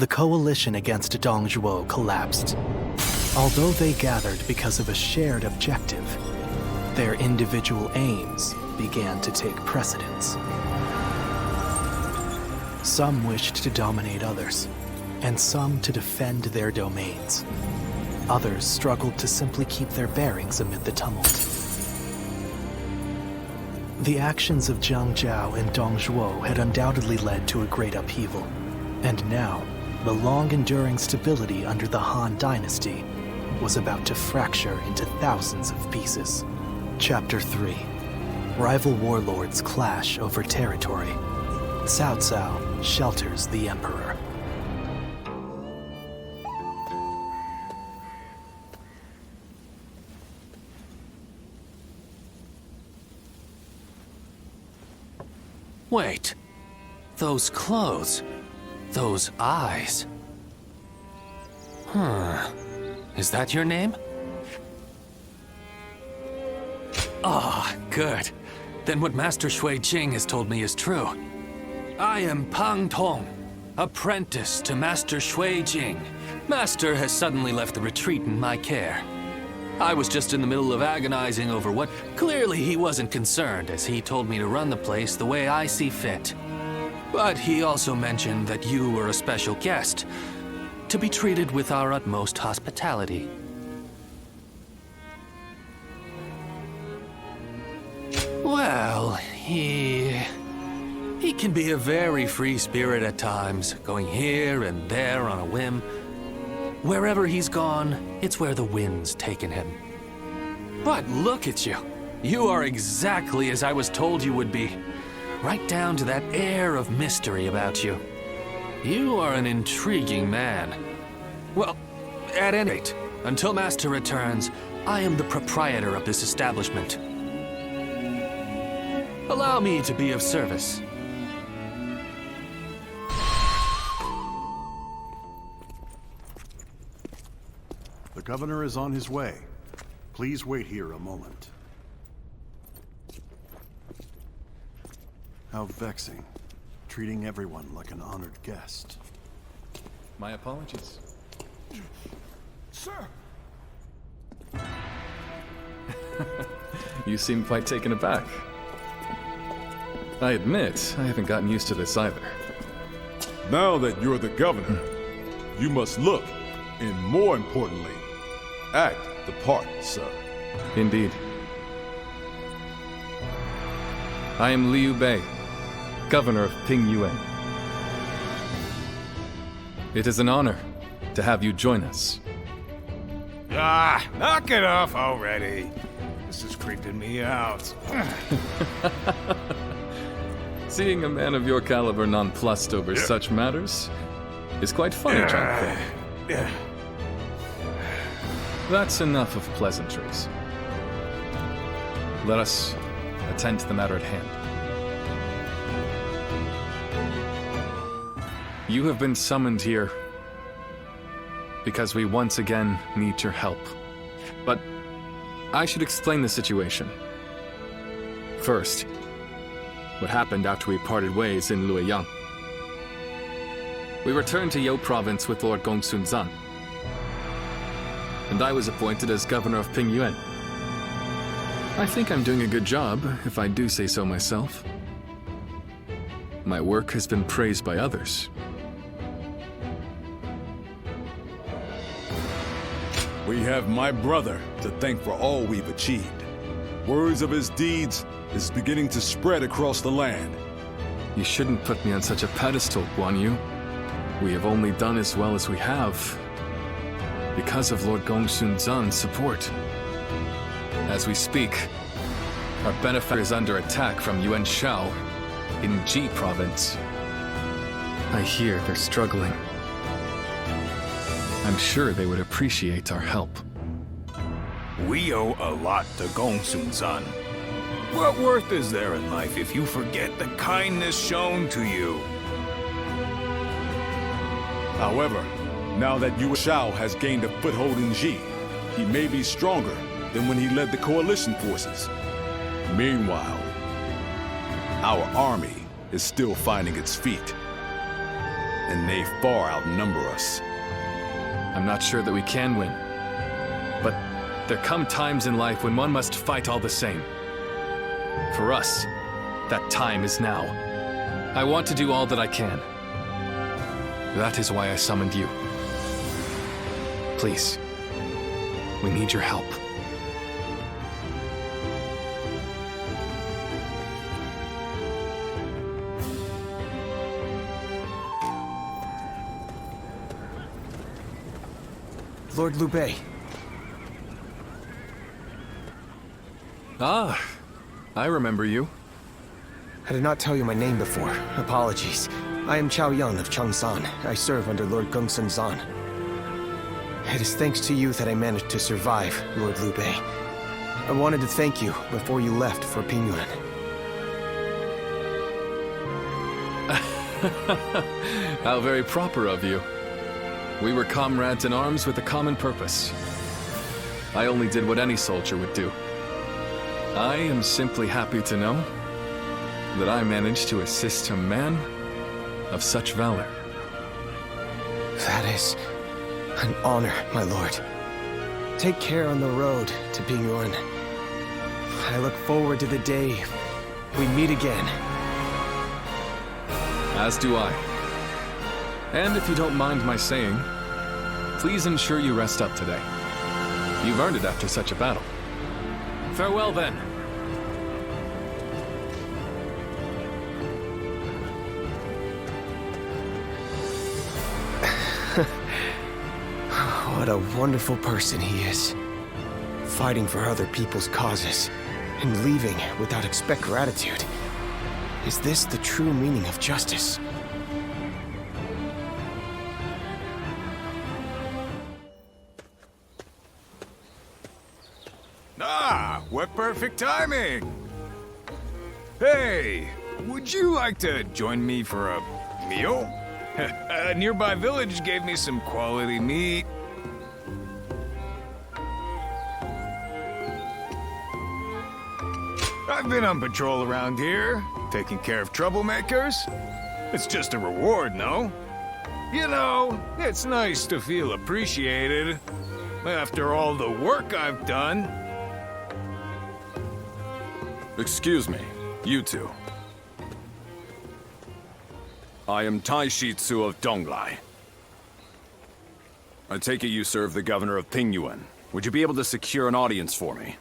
the coalition against Dong Zhuo collapsed. Although they gathered because of a shared objective, their individual aims began to take precedence. Some wished to dominate others, and some to defend their domains. Others struggled to simply keep their bearings amid the tumult. The actions of Jiang Zhao and Dong Zhuo had undoubtedly led to a great upheaval, and now, the long-enduring stability under the Han Dynasty was about to fracture into thousands of pieces. Chapter 3. Rival warlords clash over territory. Cao Cao shelters the Emperor. Wait. Those clothes. Those eyes. Is that your name? Ah, good. Then what Master Shui Jing has told me is true. I am Pang Tong, apprentice to Master Shui Jing. Master has suddenly left the retreat in my care. I was just in the middle of agonizing over what clearly he wasn't concerned, as he told me to run the place the way I see fit. But he also mentioned that you were a special guest, to be treated with our utmost hospitality. Well, he can be a very free spirit at times, going here and there on a whim. Wherever he's gone, it's where the wind's taken him. But look at you. You are exactly as I was told you would be. Right down to that air of mystery about you. You are an intriguing man. Well, at any rate, until Master returns, I am the proprietor of this establishment. Allow me to be of service. The governor is on his way. Please wait here a moment. How vexing. Treating everyone like an honored guest. My apologies. Sir! You seem quite taken aback. I admit, I haven't gotten used to this either. Now that you're the governor, you must look, and more importantly, act the part, sir. Indeed. I am Liu Bei, governor of Pingyuan. It is an honor to have you join us. Ah, knock it off already. This is creeping me out. Seeing a man of your caliber nonplussed over such matters is quite funny, Zhang Fei. That's enough of pleasantries. Let us attend to the matter at hand. You have been summoned here because we once again need your help. But I should explain the situation. First, what happened after we parted ways in Luoyang. We returned to You Province with Lord Gongsun Zan, and I was appointed as governor of Pingyuan. I think I'm doing a good job, if I do say so myself. My work has been praised by others. We have my brother to thank for all we've achieved. Words of his deeds is beginning to spread across the land. You shouldn't put me on such a pedestal, Guan Yu. We have only done as well as we have because of Lord Gongsun Zan's support. As we speak, our benefactor is under attack from Yuan Shao in Ji Province. I hear they're struggling. I'm sure they would appreciate our help. We owe a lot to Gongsun Zan. What worth is there in life if you forget the kindness shown to you? However, now that Yuan Shao has gained a foothold in Ji, he may be stronger than when he led the coalition forces. Meanwhile, our army is still finding its feet. and they far outnumber us. I'm not sure that we can win. But there come times in life when one must fight all the same. For us, that time is now. I want to do all that I can. That is why I summoned you. Please, we need your help. Lord Liu Bei. Ah, I remember you. I did not tell you my name before. Apologies. I am Chao Yun of Changsan. I serve under Lord Gongsun Zan. It is thanks to you that I managed to survive, Lord Liu Bei. I wanted to thank you before you left for Pingyuan. How very proper of you. We were comrades in arms with a common purpose. I only did what any soldier would do. I am simply happy to know that I managed to assist a man of such valor. That is an honor, my lord. Take care on the road to Pingyuan. I look forward to the day we meet again. As do I. And if you don't mind my saying, please ensure you rest up today. You've earned it after such a battle. Farewell then. What a wonderful person he is. Fighting for other people's causes, and leaving without expect gratitude. Is this the true meaning of justice? Ah, what perfect timing! Hey, would you like to join me for a meal? A nearby village gave me some quality meat. I've been on patrol around here, taking care of troublemakers. It's just a reward, no? You know, it's nice to feel appreciated after all the work I've done. Excuse me, you two. I am Tai Shitsu of Donglai. I take it you serve the governor of Pingyuan. Would you be able to secure an audience for me?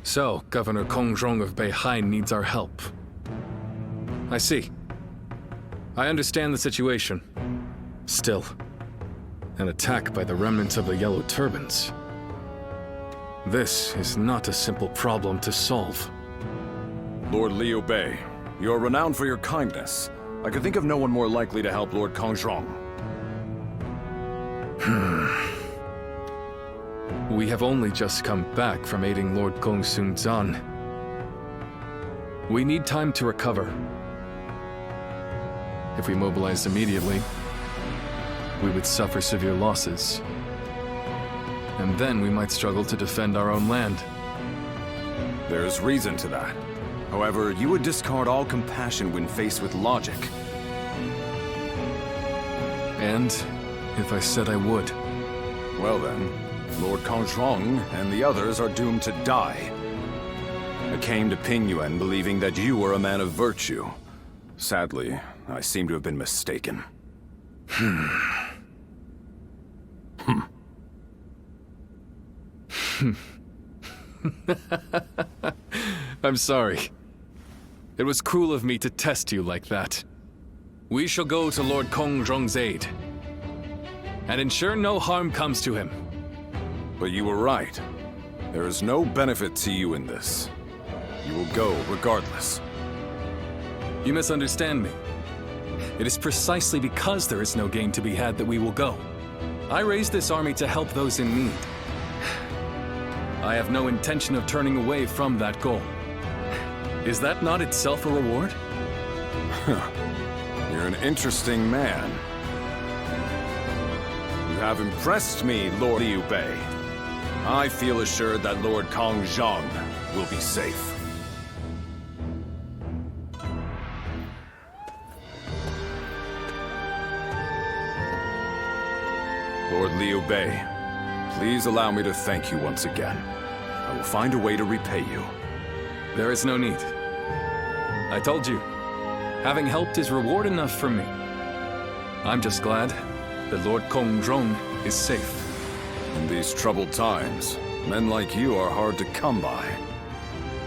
So, Governor Kongrong of Beihai needs our help. I see. I understand the situation. Still, an attack by the remnants of the Yellow Turbans. This is not a simple problem to solve. Lord Liu Bei, you're renowned for your kindness. I could think of no one more likely to help Lord Kongrong. We have only just come back from aiding Lord Gongsun Zan. We need time to recover. If we mobilized immediately, we would suffer severe losses. And then we might struggle to defend our own land. There's reason to that. However, you would discard all compassion when faced with logic. And if I said I would? Well then, Lord Kongrong and the others are doomed to die. I came to Pingyuan believing that you were a man of virtue. Sadly, I seem to have been mistaken. I'm sorry. It was cruel of me to test you like that. We shall go to Lord Kongrong's aid and ensure no harm comes to him. But you were right. There is no benefit to you in this. You will go regardless. You misunderstand me. It is precisely because there is no gain to be had that we will go. I raised this army to help those in need. I have no intention of turning away from that goal. Is that not itself a reward? You're an interesting man. You have impressed me, Lord Liu Bei. I feel assured that Lord Kong Zhang will be safe. Lord Liu Bei, please allow me to thank you once again. I will find a way to repay you. There is no need. I told you, having helped is reward enough for me. I'm just glad that Lord Kong Zhong is safe. In these troubled times, men like you are hard to come by.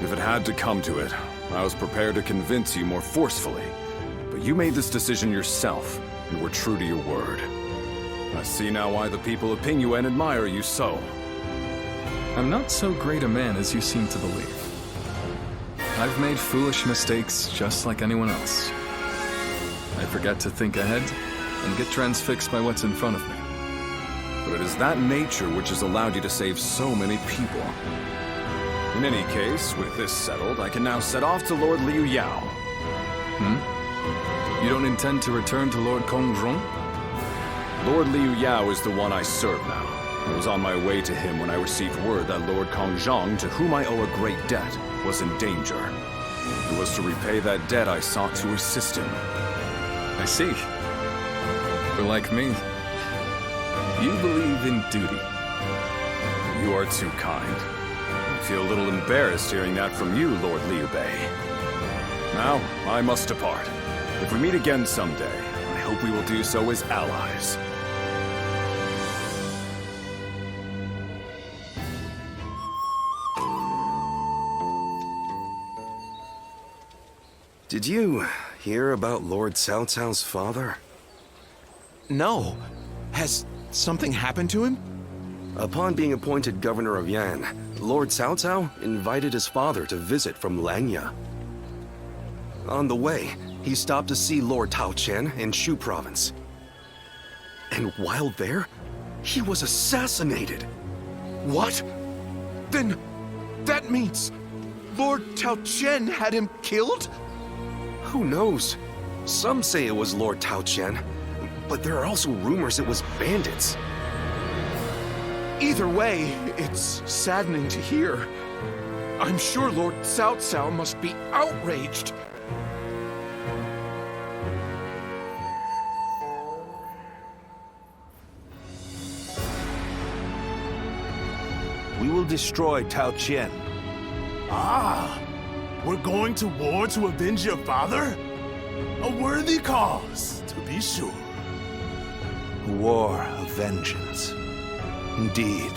If it had to come to it, I was prepared to convince you more forcefully. But you made this decision yourself, and were true to your word. I see now why the people of Pingyuan admire you so. I'm not so great a man as you seem to believe. I've made foolish mistakes just like anyone else. I forget to think ahead and get transfixed by what's in front of me. But it is that nature which has allowed you to save so many people. In any case, with this settled, I can now set off to Lord Liu Yao. You don't intend to return to Lord Kong Zhong? Lord Liu Yao is the one I serve now. I was on my way to him when I received word that Lord Kong Zhang, to whom I owe a great debt, was in danger. It was to repay that debt I sought to assist him. I see. For like me, you believe in duty. You are too kind. I feel a little embarrassed hearing that from you, Lord Liu Bei. Now, I must depart. If we meet again someday, I hope we will do so as allies. Did you hear about Lord Cao Cao's father? No. Has something happened to him? Upon being appointed governor of Yan, Lord Cao Cao invited his father to visit from Langya. On the way, he stopped to see Lord Tao Qian in Shu province. And while there, he was assassinated. What? Then that means Lord Tao Qian had him killed? Who knows? Some say it was Lord Tao Qian, but there are also rumors it was bandits. Either way, it's saddening to hear. I'm sure Lord Cao Cao must be outraged. We will destroy Tao Qian. Ah! We're going to war to avenge your father? A worthy cause, to be sure. A war of vengeance. Indeed.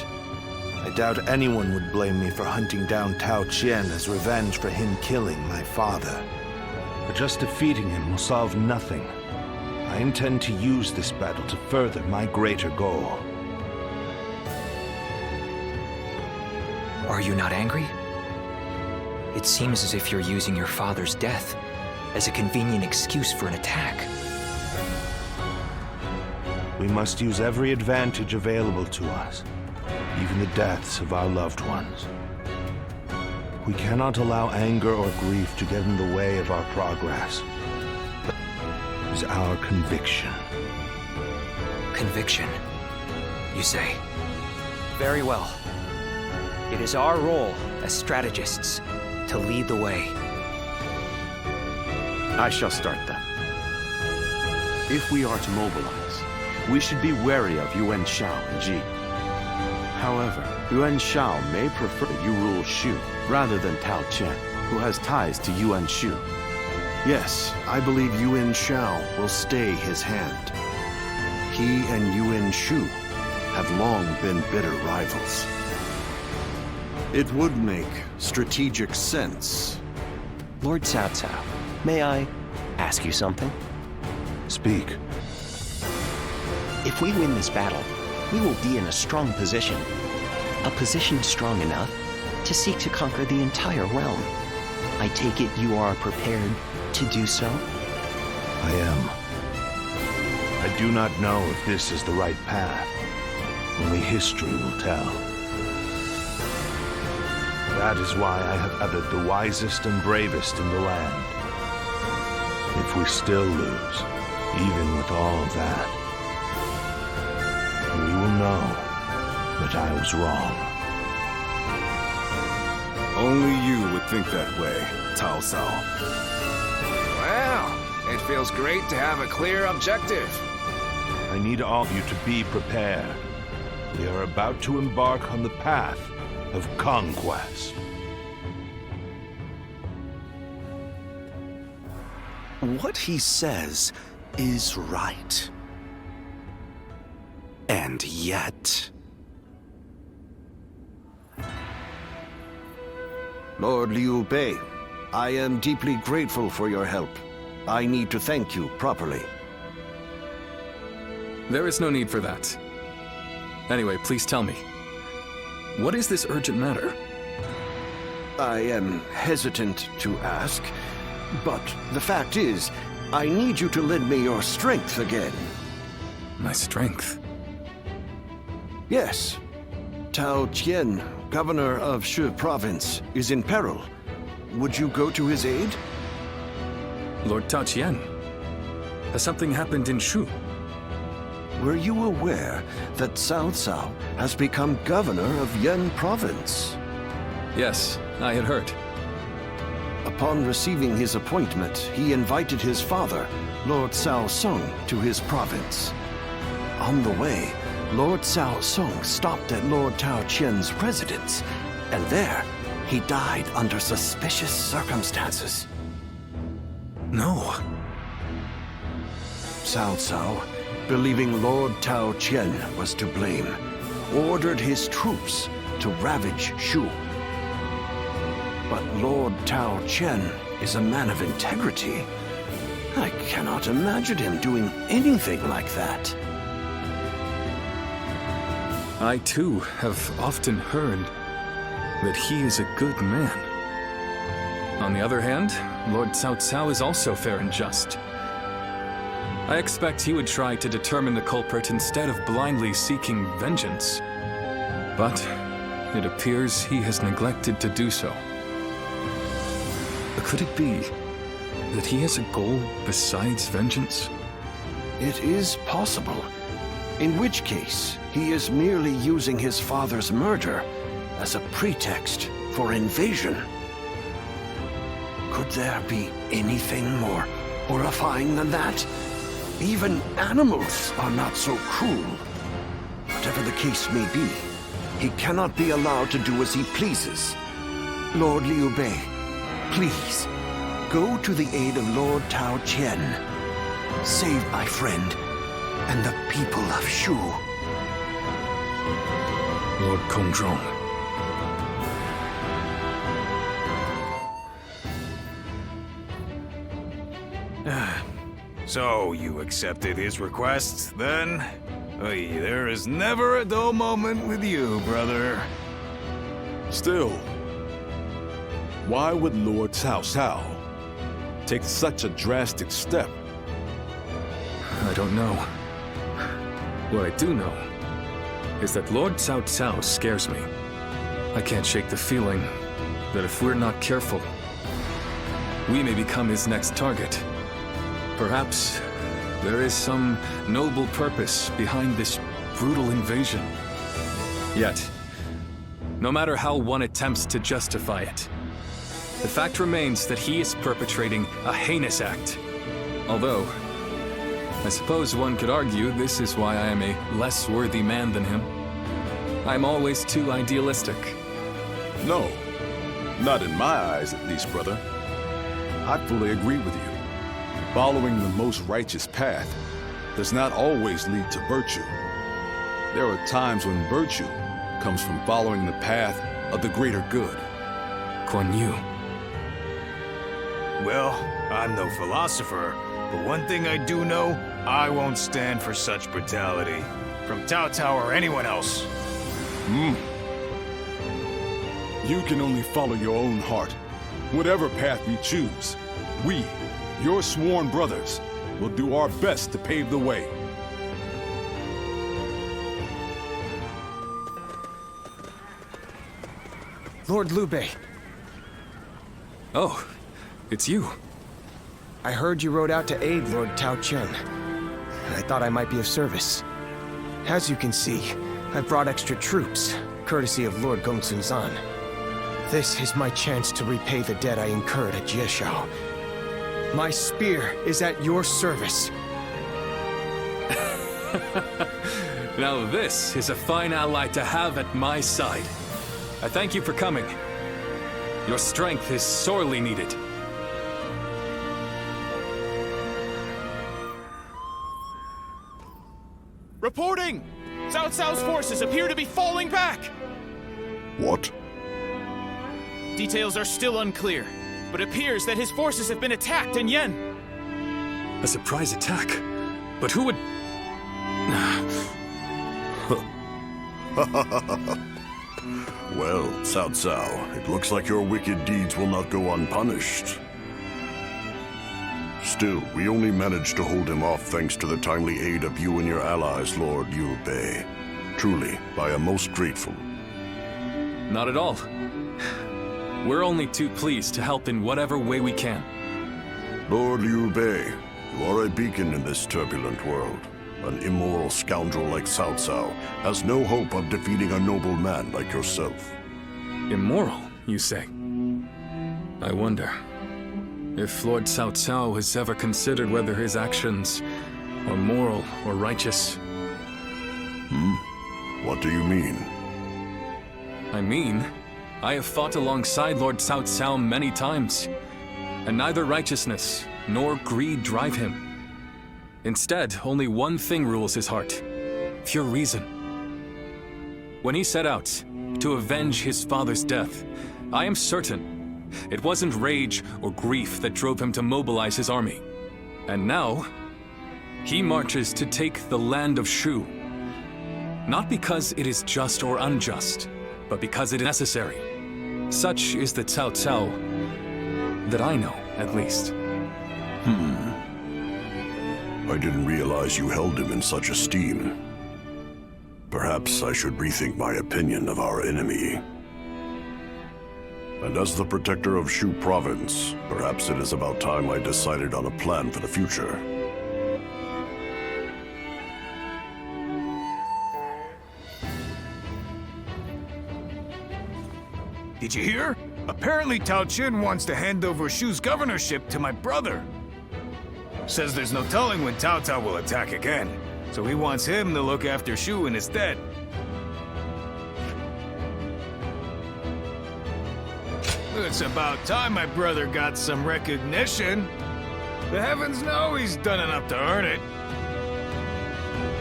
I doubt anyone would blame me for hunting down Tao Qian as revenge for him killing my father. But just defeating him will solve nothing. I intend to use this battle to further my greater goal. Are you not angry? It seems as if you're using your father's death as a convenient excuse for an attack. We must use every advantage available to us, even the deaths of our loved ones. We cannot allow anger or grief to get in the way of our progress. It is our conviction. Conviction, you say? Very well. It is our role as strategists to lead the way. I shall start then. If we are to mobilize, we should be wary of Yuan Shao and Ji. However, Yuan Shao may prefer you rule Shu rather than Tao Qian, who has ties to Yuan Shu. Yes, I believe Yuan Shao will stay his hand. He and Yuan Shu have long been bitter rivals. It would make strategic sense. Lord Cao Cao, may I ask you something? Speak. If we win this battle, we will be in a strong position. A position strong enough to seek to conquer the entire realm. I take it you are prepared to do so? I am. I do not know if this is the right path. Only history will tell. That is why I have gathered the wisest and bravest in the land. If we still lose, even with all of that, we will know that I was wrong. Only you would think that way, Cao Cao. Well, it feels great to have a clear objective. I need all of you to be prepared. We are about to embark on the path of conquest. What he says is right. And yet... Lord Liu Bei, I am deeply grateful for your help. I need to thank you properly. There is no need for that. Anyway, please tell me. What is this urgent matter? I am hesitant to ask, but the fact is, I need you to lend me your strength again. My strength? Yes. Tao Qian, governor of Shu province, is in peril. Would you go to his aid? Lord Tao Qian? Has something happened in Shu? Were you aware that Cao Cao has become governor of Yan province? Yes, I had heard. Upon receiving his appointment, he invited his father, Lord Cao Song, to his province. On the way, Lord Cao Song stopped at Lord Tao Qian's residence, and there, he died under suspicious circumstances. No. Cao Cao, believing Lord Tao Qian was to blame, ordered his troops to ravage Shu. But Lord Tao Qian is a man of integrity. I cannot imagine him doing anything like that. I too have often heard that he is a good man. On the other hand, Lord Cao Cao is also fair and just. I expect he would try to determine the culprit instead of blindly seeking vengeance. But it appears he has neglected to do so. Could it be that he has a goal besides vengeance? It is possible. In which case, he is merely using his father's murder as a pretext for invasion. Could there be anything more horrifying than that? Even animals are not so cruel. Whatever the case may be, he cannot be allowed to do as he pleases. Lord Liu Bei, please, go to the aid of Lord Tao Qian. Save my friend and the people of Shu. Lord Kongzhong. So, you accepted his request, then? Oy, there is never a dull moment with you, brother. Still, why would Lord Cao Cao take such a drastic step? I don't know. What I do know is that Lord Cao Cao scares me. I can't shake the feeling that if we're not careful, we may become his next target. Perhaps there is some noble purpose behind this brutal invasion. Yet, no matter how one attempts to justify it, the fact remains that he is perpetrating a heinous act. Although, I suppose one could argue this is why I am a less worthy man than him. I'm always too idealistic. No, not in my eyes at least, brother. I fully agree with you. Following the most righteous path does not always lead to virtue. There are times when virtue comes from following the path of the greater good. Kuan Yu. Well, I'm no philosopher, but one thing I do know, I won't stand for such brutality. From Cao Cao or anyone else. You can only follow your own heart. Whatever path you choose, we, your sworn brothers, will do our best to pave the way. Lord Liu Bei. Oh, it's you. I heard you rode out to aid Lord Tao Qian. I thought I might be of service. As you can see, I've brought extra troops, courtesy of Lord Gongsun Zan. This is my chance to repay the debt I incurred at Jieshao. My spear is at your service. Now this is a fine ally to have at my side. I thank you for coming. Your strength is sorely needed. Reporting! Cao Cao's forces appear to be falling back! What? Details are still unclear, but it appears that his forces have been attacked in Yen. A surprise attack? But who would... Well, Cao Cao, it looks like your wicked deeds will not go unpunished. Still, we only managed to hold him off thanks to the timely aid of you and your allies, Lord Liu Bei. Truly, I am most grateful. Not at all. We're only too pleased to help in whatever way we can. Lord Liu Bei, you are a beacon in this turbulent world. An immoral scoundrel like Cao Cao has no hope of defeating a noble man like yourself. Immoral, you say? I wonder if Lord Cao Cao has ever considered whether his actions are moral or righteous. What do you mean? I mean, I have fought alongside Lord Cao Cao many times, and neither righteousness nor greed drive him. Instead, only one thing rules his heart: pure reason. When he set out to avenge his father's death, I am certain it wasn't rage or grief that drove him to mobilize his army. And now, he marches to take the land of Shu. Not because it is just or unjust, but because it is necessary. Such is the Cao Cao that I know, at least. I didn't realize you held him in such esteem. Perhaps I should rethink my opinion of our enemy. And as the protector of Shu Province, perhaps it is about time I decided on a plan for the future. Did you hear? Apparently Tao Qin wants to hand over Shu's governorship to my brother. Says there's no telling when Cao Cao will attack again, so he wants him to look after Shu in his stead. It's about time my brother got some recognition. The heavens know he's done enough to earn it.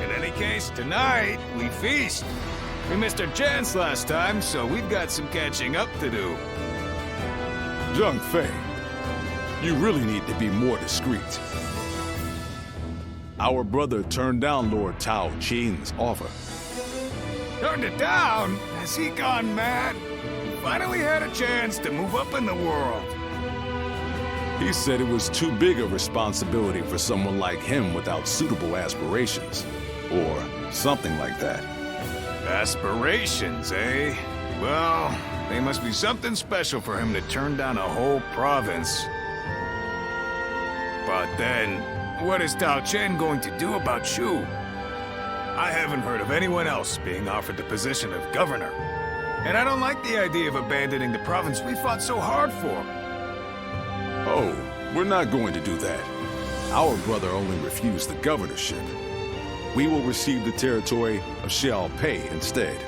In any case, tonight, we feast. We missed our chance last time, so we've got some catching up to do. Zhang Fei, you really need to be more discreet. Our brother turned down Lord Tao Qin's offer. Turned it down? Has he gone mad? He finally had a chance to move up in the world. He said it was too big a responsibility for someone like him without suitable aspirations. Or something like that. Aspirations, eh? Well, they must be something special for him to turn down a whole province. But then, what is Tao Chen going to do about Shu? I haven't heard of anyone else being offered the position of governor. And I don't like the idea of abandoning the province we fought so hard for. Oh, we're not going to do that. Our brother only refused the governorship. We will receive the territory of Xiaopei instead.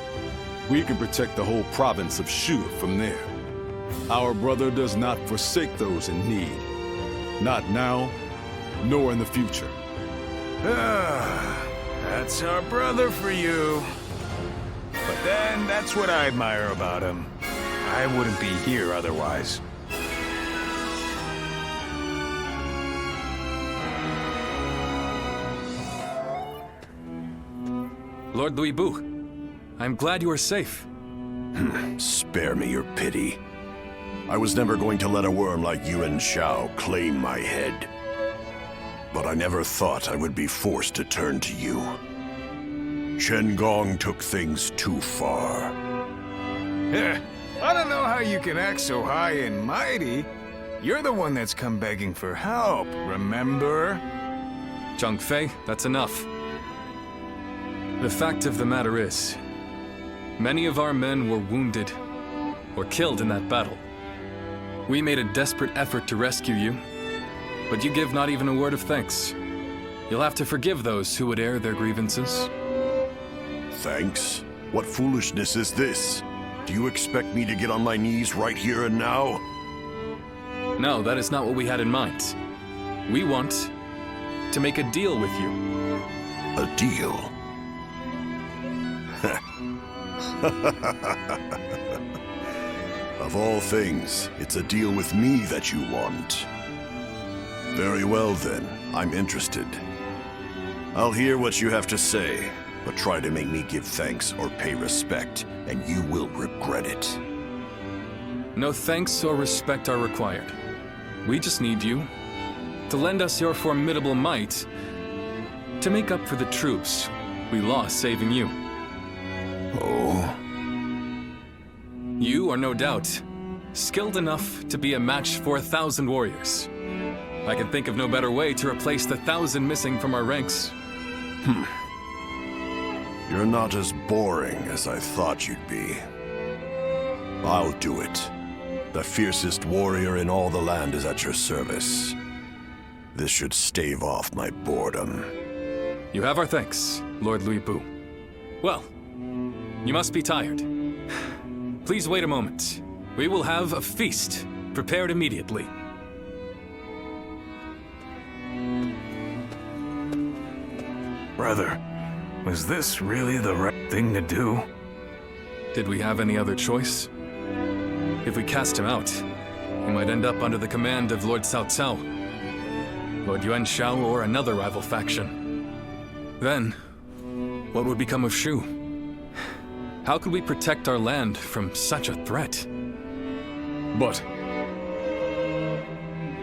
We can protect the whole province of Shu from there. Our brother does not forsake those in need. Not now, nor in the future. That's our brother for you. But then, that's what I admire about him. I wouldn't be here otherwise. Lord Louis Bu, I'm glad you are safe. Spare me your pity. I was never going to let a worm like Yuan Shao claim my head. But I never thought I would be forced to turn to you. Chen Gong took things too far. I don't know how you can act so high and mighty. You're the one that's come begging for help, remember? Zhang Fei, that's enough. The fact of the matter is, many of our men were wounded, or killed in that battle. We made a desperate effort to rescue you, but you give not even a word of thanks. You'll have to forgive those who would air their grievances. Thanks? What foolishness is this? Do you expect me to get on my knees right here and now? No, that is not what we had in mind. We want to make a deal with you. A deal? Of all things, it's a deal with me that you want. Very well then, I'm interested. I'll hear what you have to say, but try to make me give thanks or pay respect, and you will regret it. No thanks or respect are required. We just need you to lend us your formidable might to make up for the troops we lost saving you. Oh? You are no doubt skilled enough to be a match for 1,000 warriors. I can think of no better way to replace the 1,000 missing from our ranks. You're not as boring as I thought you'd be. I'll do it. The fiercest warrior in all the land is at your service. This should stave off my boredom. You have our thanks, Lord Lui Bu. Well, you must be tired. Please wait a moment. We will have a feast prepared immediately. Brother, was this really the right thing to do? Did we have any other choice? If we cast him out, he might end up under the command of Lord Cao Cao, Lord Yuan Shao, or another rival faction. Then, what would become of Shu? How could we protect our land from such a threat?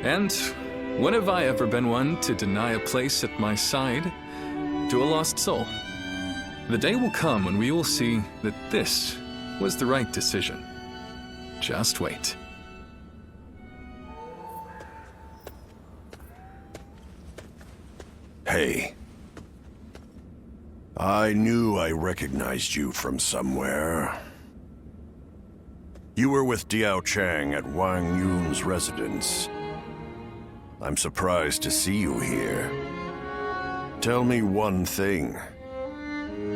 And when have I ever been one to deny a place at my side to a lost soul? The day will come when we will see that this was the right decision. Just wait. Hey. I knew I recognized you from somewhere. You were with Diao Chang at Wang Yun's residence. I'm surprised to see you here. Tell me one thing.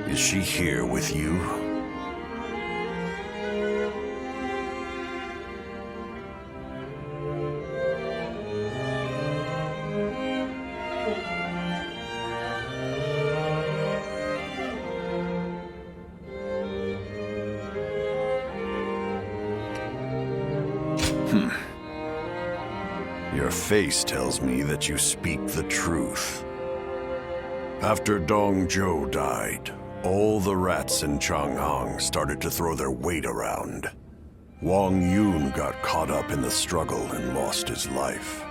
Is she here with you? Your face tells me that you speak the truth. After Dong Zhou died, all the rats in Changhang started to throw their weight around. Wang Yun got caught up in the struggle and lost his life.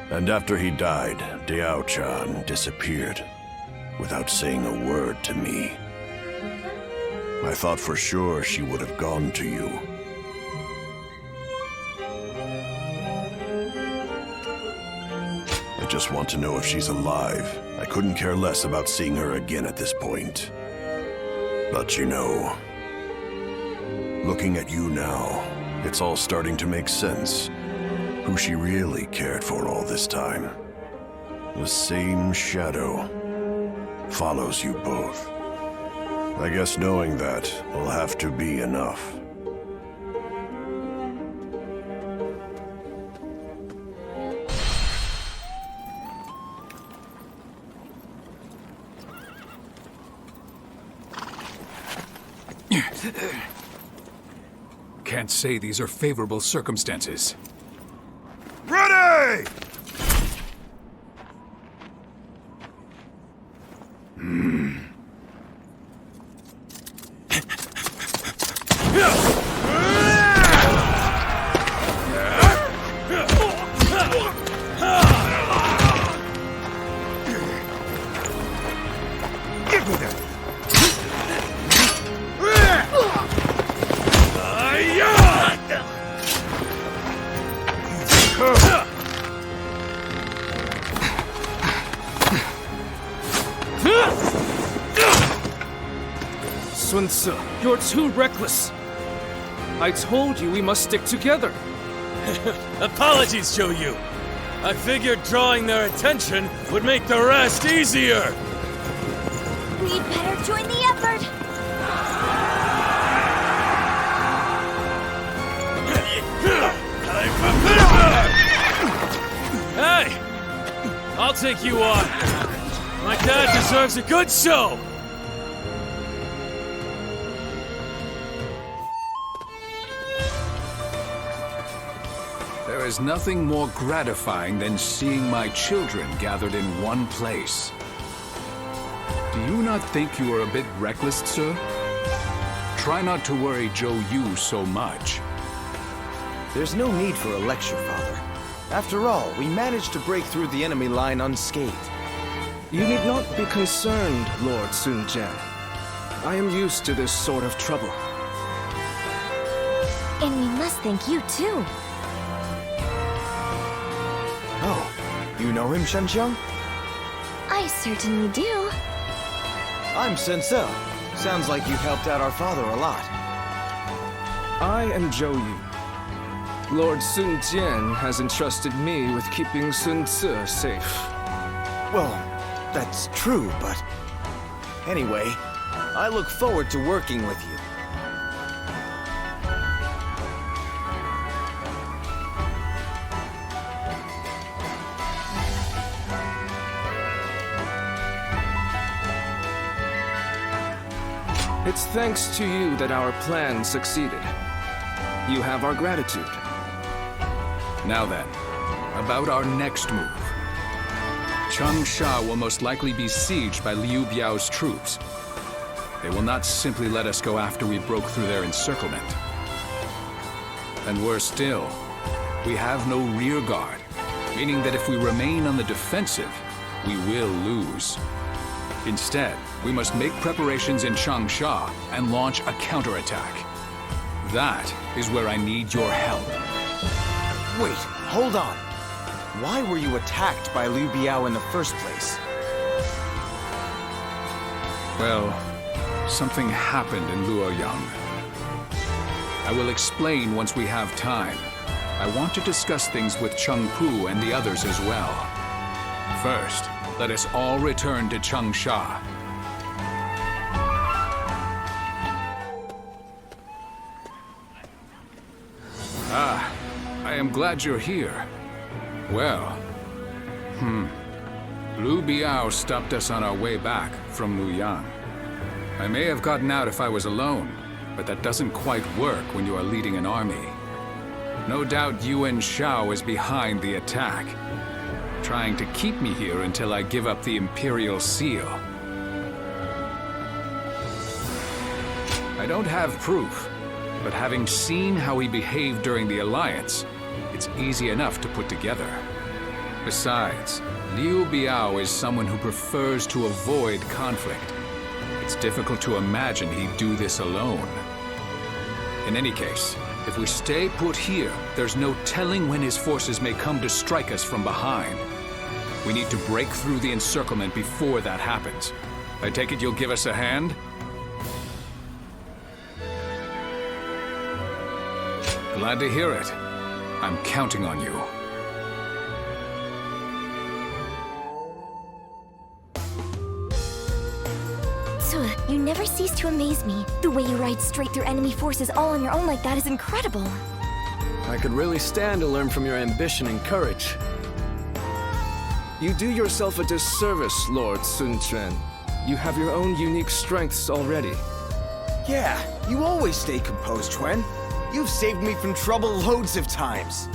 And after he died, Diao Chan disappeared, without saying a word to me. I thought for sure she would have gone to you. I just want to know if she's alive. I couldn't care less about seeing her again at this point. But you know, looking at you now, it's all starting to make sense. Who she really cared for all this time. The same shadow follows you both. I guess knowing that will have to be enough. Can't say these are favorable circumstances. Ready! Give me that! Sun Ce, you're too reckless. I told you we must stick together. Apologies, Zhou Yu. I figured drawing their attention would make the rest easier. We'd better join the effort. Hey! I'll take you on. My dad deserves a good show. There is nothing more gratifying than seeing my children gathered in one place. Do you not think you are a bit reckless, sir? Try not to worry Zhou Yu so much. There's no need for a lecture, Father. After all, we managed to break through the enemy line unscathed. You need not be concerned, Lord Sun Jian. I am used to this sort of trouble. And we must thank you too. Oh, you know him, Shenqiang? I certainly do. I'm Sen Ce. Sounds like you've helped out our father a lot. I am Zhou Yu. Lord Sun Jian has entrusted me with keeping Sun Ce safe. Well, that's true, but... Anyway, I look forward to working with you. It's thanks to you that our plan succeeded. You have our gratitude. Now then, about our next move. Changsha will most likely be sieged by Liu Biao's troops. They will not simply let us go after we broke through their encirclement. And worse still, we have no rear guard, meaning that if we remain on the defensive, we will lose. Instead, we must make preparations in Changsha and launch a counterattack. That is where I need your help. Wait, hold on. Why were you attacked by Liu Biao in the first place? Well, something happened in Luoyang. I will explain once we have time. I want to discuss things with Cheng Pu and the others as well. First, let us all return to Changsha. Ah, I am glad you're here. Well, Liu Biao stopped us on our way back from Luoyang. I may have gotten out if I was alone, but that doesn't quite work when you are leading an army. No doubt Yuan Shao is behind the attack, trying to keep me here until I give up the Imperial Seal. I don't have proof, but having seen how he behaved during the Alliance, it's easy enough to put together. Besides, Liu Biao is someone who prefers to avoid conflict. It's difficult to imagine he'd do this alone. In any case, if we stay put here, there's no telling when his forces may come to strike us from behind. We need to break through the encirclement before that happens. I take it you'll give us a hand? Glad to hear it. I'm counting on you. You never cease to amaze me. The way you ride straight through enemy forces all on your own like that is incredible. I could really stand to learn from your ambition and courage. You do yourself a disservice, Lord Sun Quan. You have your own unique strengths already. Yeah, you always stay composed, Quan. You've saved me from trouble loads of times.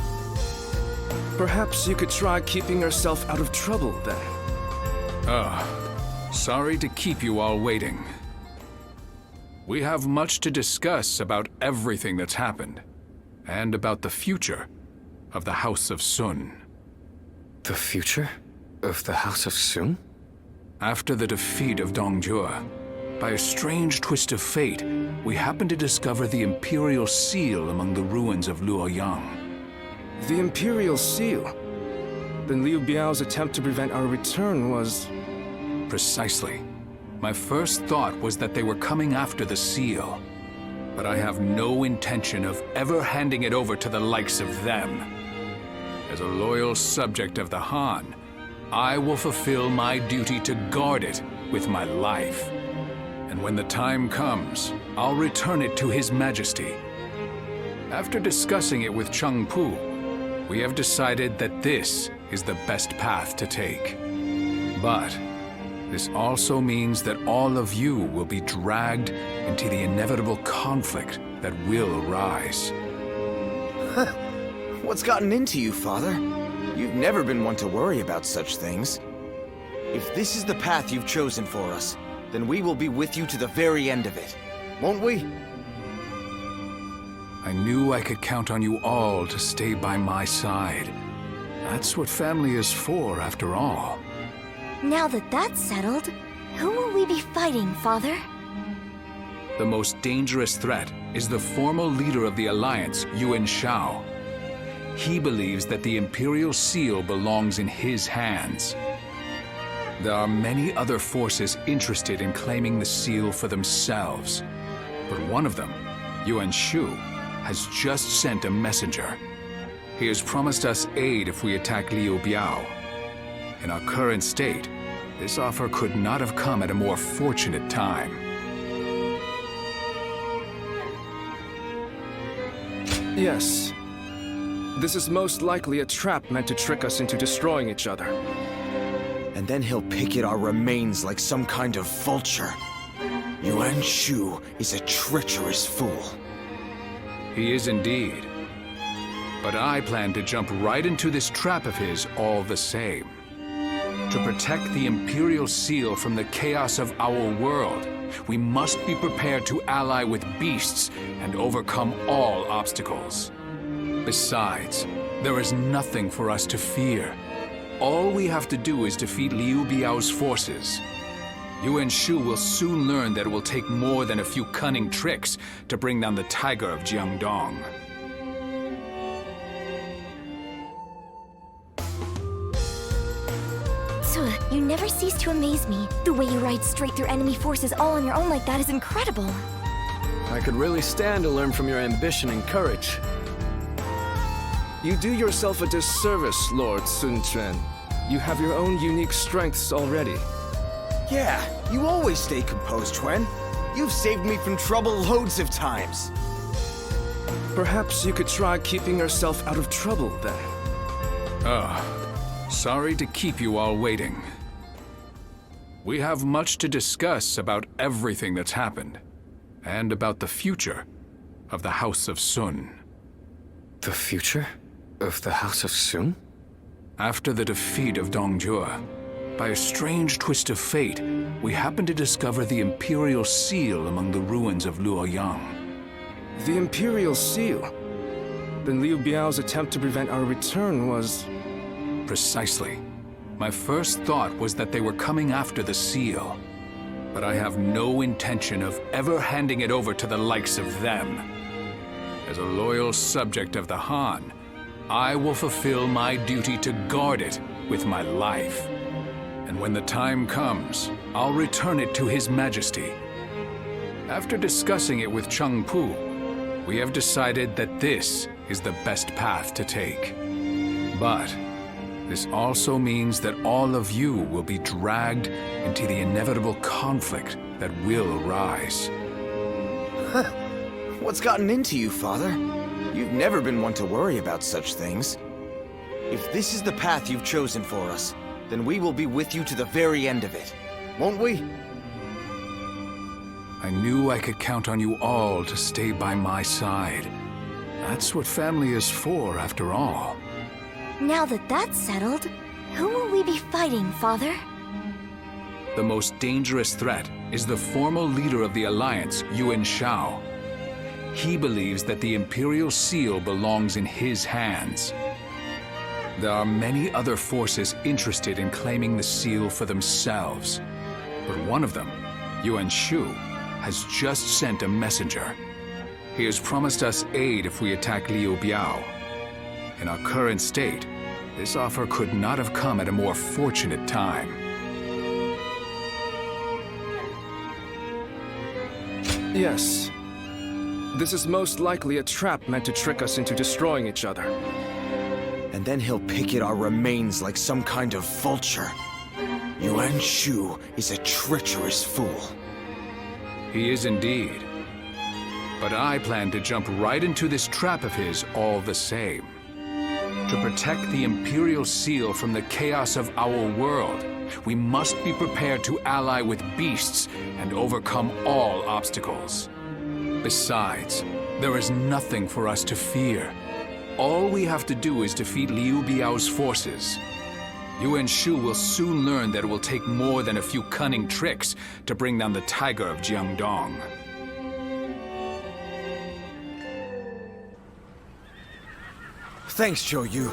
Perhaps you could try keeping yourself out of trouble, then. Sorry to keep you all waiting. We have much to discuss about everything that's happened, and about the future of the House of Sun. The future of the House of Sun? After the defeat of Dongjue, by a strange twist of fate, we happened to discover the Imperial Seal among the ruins of Luoyang. The Imperial Seal? Then Liu Biao's attempt to prevent our return was... Precisely. My first thought was that they were coming after the seal. but I have no intention of ever handing it over to the likes of them. As a loyal subject of the Han, I will fulfill my duty to guard it with my life. And when the time comes, I'll return it to His Majesty. After discussing it with Cheng Pu, we have decided that this is the best path to take. But this also means that all of you will be dragged into the inevitable conflict that will arise. What's gotten into you, Father? You've never been one to worry about such things. If this is the path you've chosen for us, then we will be with you to the very end of it, won't we? I knew I could count on you all to stay by my side. That's what family is for, after all. Now that that's settled, who will we be fighting, Father? The most dangerous threat is the former leader of the Alliance, Yuan Shao. He believes that the Imperial Seal belongs in his hands. There are many other forces interested in claiming the seal for themselves. But one of them, Yuan Shu, has just sent a messenger. He has promised us aid if we attack Liu Biao. In our current state, this offer could not have come at a more fortunate time. Yes. This is most likely a trap meant to trick us into destroying each other. And then he'll pick at our remains like some kind of vulture. Yuan Shu is a treacherous fool. He is indeed. But I plan to jump right into this trap of his all the same. To protect the Imperial Seal from the chaos of our world, we must be prepared to ally with beasts and overcome all obstacles. Besides, there is nothing for us to fear. All we have to do is defeat Liu Biao's forces. Yuan Shu will soon learn that it will take more than a few cunning tricks to bring down the Tiger of Jiangdong. You never cease to amaze me. The way you ride straight through enemy forces all on your own like that is incredible. I could really stand to learn from your ambition and courage. You do yourself a disservice, Lord Sun Quan. You have your own unique strengths already. Yeah, you always stay composed, Quan. You've saved me from trouble loads of times. Perhaps you could try keeping yourself out of trouble, then. Sorry to keep you all waiting. We have much to discuss about everything that's happened, and about the future of the House of Sun. The future of the House of Sun? After the defeat of Dongjue, by a strange twist of fate, we happened to discover the Imperial Seal among the ruins of Luoyang. The Imperial Seal? Then Liu Biao's attempt to prevent our return was... Precisely. My first thought was that they were coming after the seal. But I have no intention of ever handing it over to the likes of them. As a loyal subject of the Han, I will fulfill my duty to guard it with my life. And when the time comes, I'll return it to His Majesty. After discussing it with Cheng Pu, we have decided that this is the best path to take. But this also means that all of you will be dragged into the inevitable conflict that will arise. What's gotten into you, Father? You've never been one to worry about such things. If this is the path you've chosen for us, then we will be with you to the very end of it, won't we? I knew I could count on you all to stay by my side. That's what family is for, after all. Now that that's settled, who will we be fighting, Father? The most dangerous threat is the former leader of the Alliance, Yuan Shao. He believes that the Imperial Seal belongs in his hands. There are many other forces interested in claiming the seal for themselves. But one of them, Yuan Shu, has just sent a messenger. He has promised us aid if we attack Liu Biao. In our current state, this offer could not have come at a more fortunate time. Yes. This is most likely a trap meant to trick us into destroying each other. And then he'll pick at our remains like some kind of vulture. Yuan Shu is a treacherous fool. He is indeed. But I plan to jump right into this trap of his all the same. To protect the Imperial Seal from the chaos of our world, we must be prepared to ally with beasts and overcome all obstacles. Besides, there is nothing for us to fear. All we have to do is defeat Liu Biao's forces. Yuan Shu will soon learn that it will take more than a few cunning tricks to bring down the Tiger of Jiangdong. Thanks, Zhou Yu.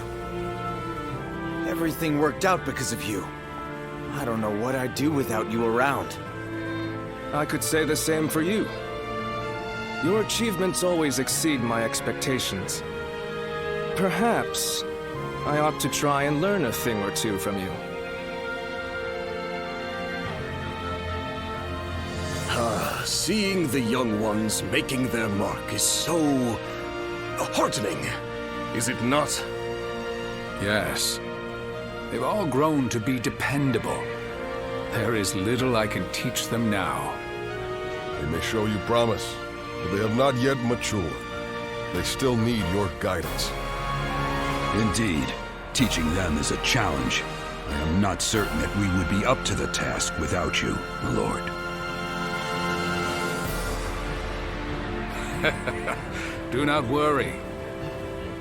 Everything worked out because of you. I don't know what I'd do without you around. I could say the same for you. Your achievements always exceed my expectations. Perhaps I ought to try and learn a thing or two from you. Seeing the young ones making their mark is so heartening, is it not? Yes. They've all grown to be dependable. There is little I can teach them now. They may show you promise, but they have not yet matured. They still need your guidance. Indeed, teaching them is a challenge. I am not certain that we would be up to the task without you, my lord. Do not worry.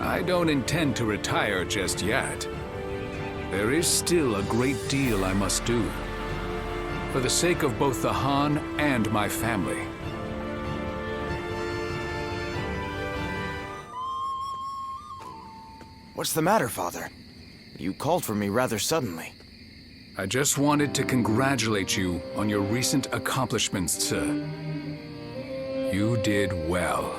I don't intend to retire just yet. There is still a great deal I must do. For the sake of both the Han and my family. What's the matter, Father? You called for me rather suddenly. I just wanted to congratulate you on your recent accomplishments, sir. You did well.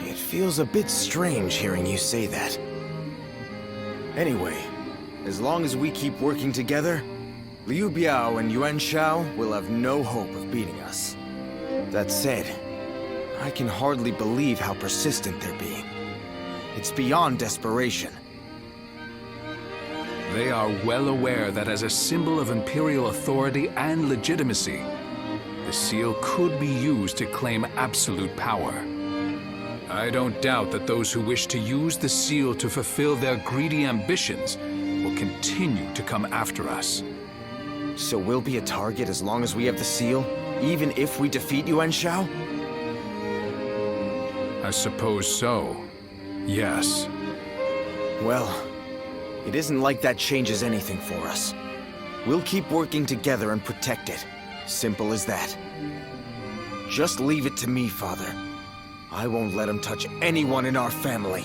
It feels a bit strange hearing you say that. Anyway, as long as we keep working together, Liu Biao and Yuan Shao will have no hope of beating us. That said, I can hardly believe how persistent they're being. It's beyond desperation. They are well aware that as a symbol of Imperial authority and legitimacy, the seal could be used to claim absolute power. I don't doubt that those who wish to use the seal to fulfill their greedy ambitions will continue to come after us. So we'll be a target as long as we have the seal, even if we defeat Yuan Shao? I suppose so. Yes. Well, it isn't like that changes anything for us. We'll keep working together and protect it. Simple as that. Just leave it to me, Father. I won't let him touch anyone in our family.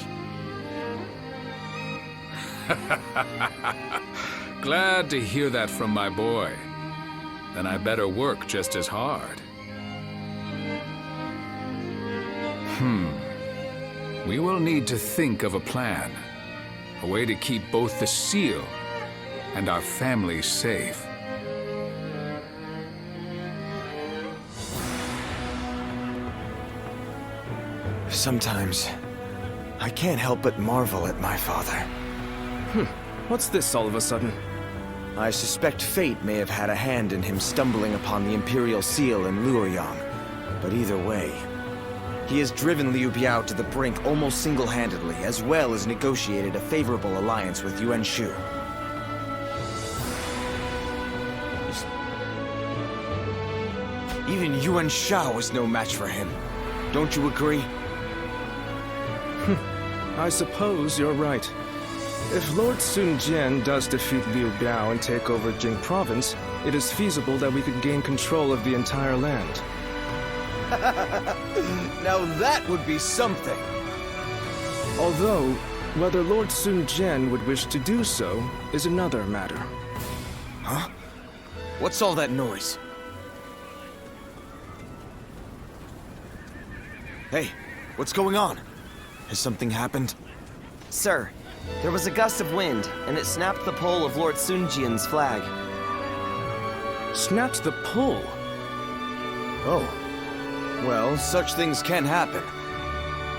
Glad to hear that from my boy. Then I better work just as hard. We will need to think of a plan. A way to keep both the seal and our family safe. Sometimes, I can't help but marvel at my father. What's this all of a sudden? I suspect fate may have had a hand in him stumbling upon the Imperial Seal in Luoyang. But either way, he has driven Liu Biao to the brink almost single-handedly, as well as negotiated a favorable alliance with Yuan Shu. Even Yuan Shao is no match for him. Don't you agree? I suppose you're right. If Lord Sun Jian does defeat Liu Biao and take over Jing Province, it is feasible that we could gain control of the entire land. Now that would be something! Although, whether Lord Sun Jian would wish to do so is another matter. Huh? What's all that noise? Hey, what's going on? Has something happened? Sir, there was a gust of wind, and it snapped the pole of Lord Sun Jian's flag. Snapped the pole? Oh. Well, such things can happen.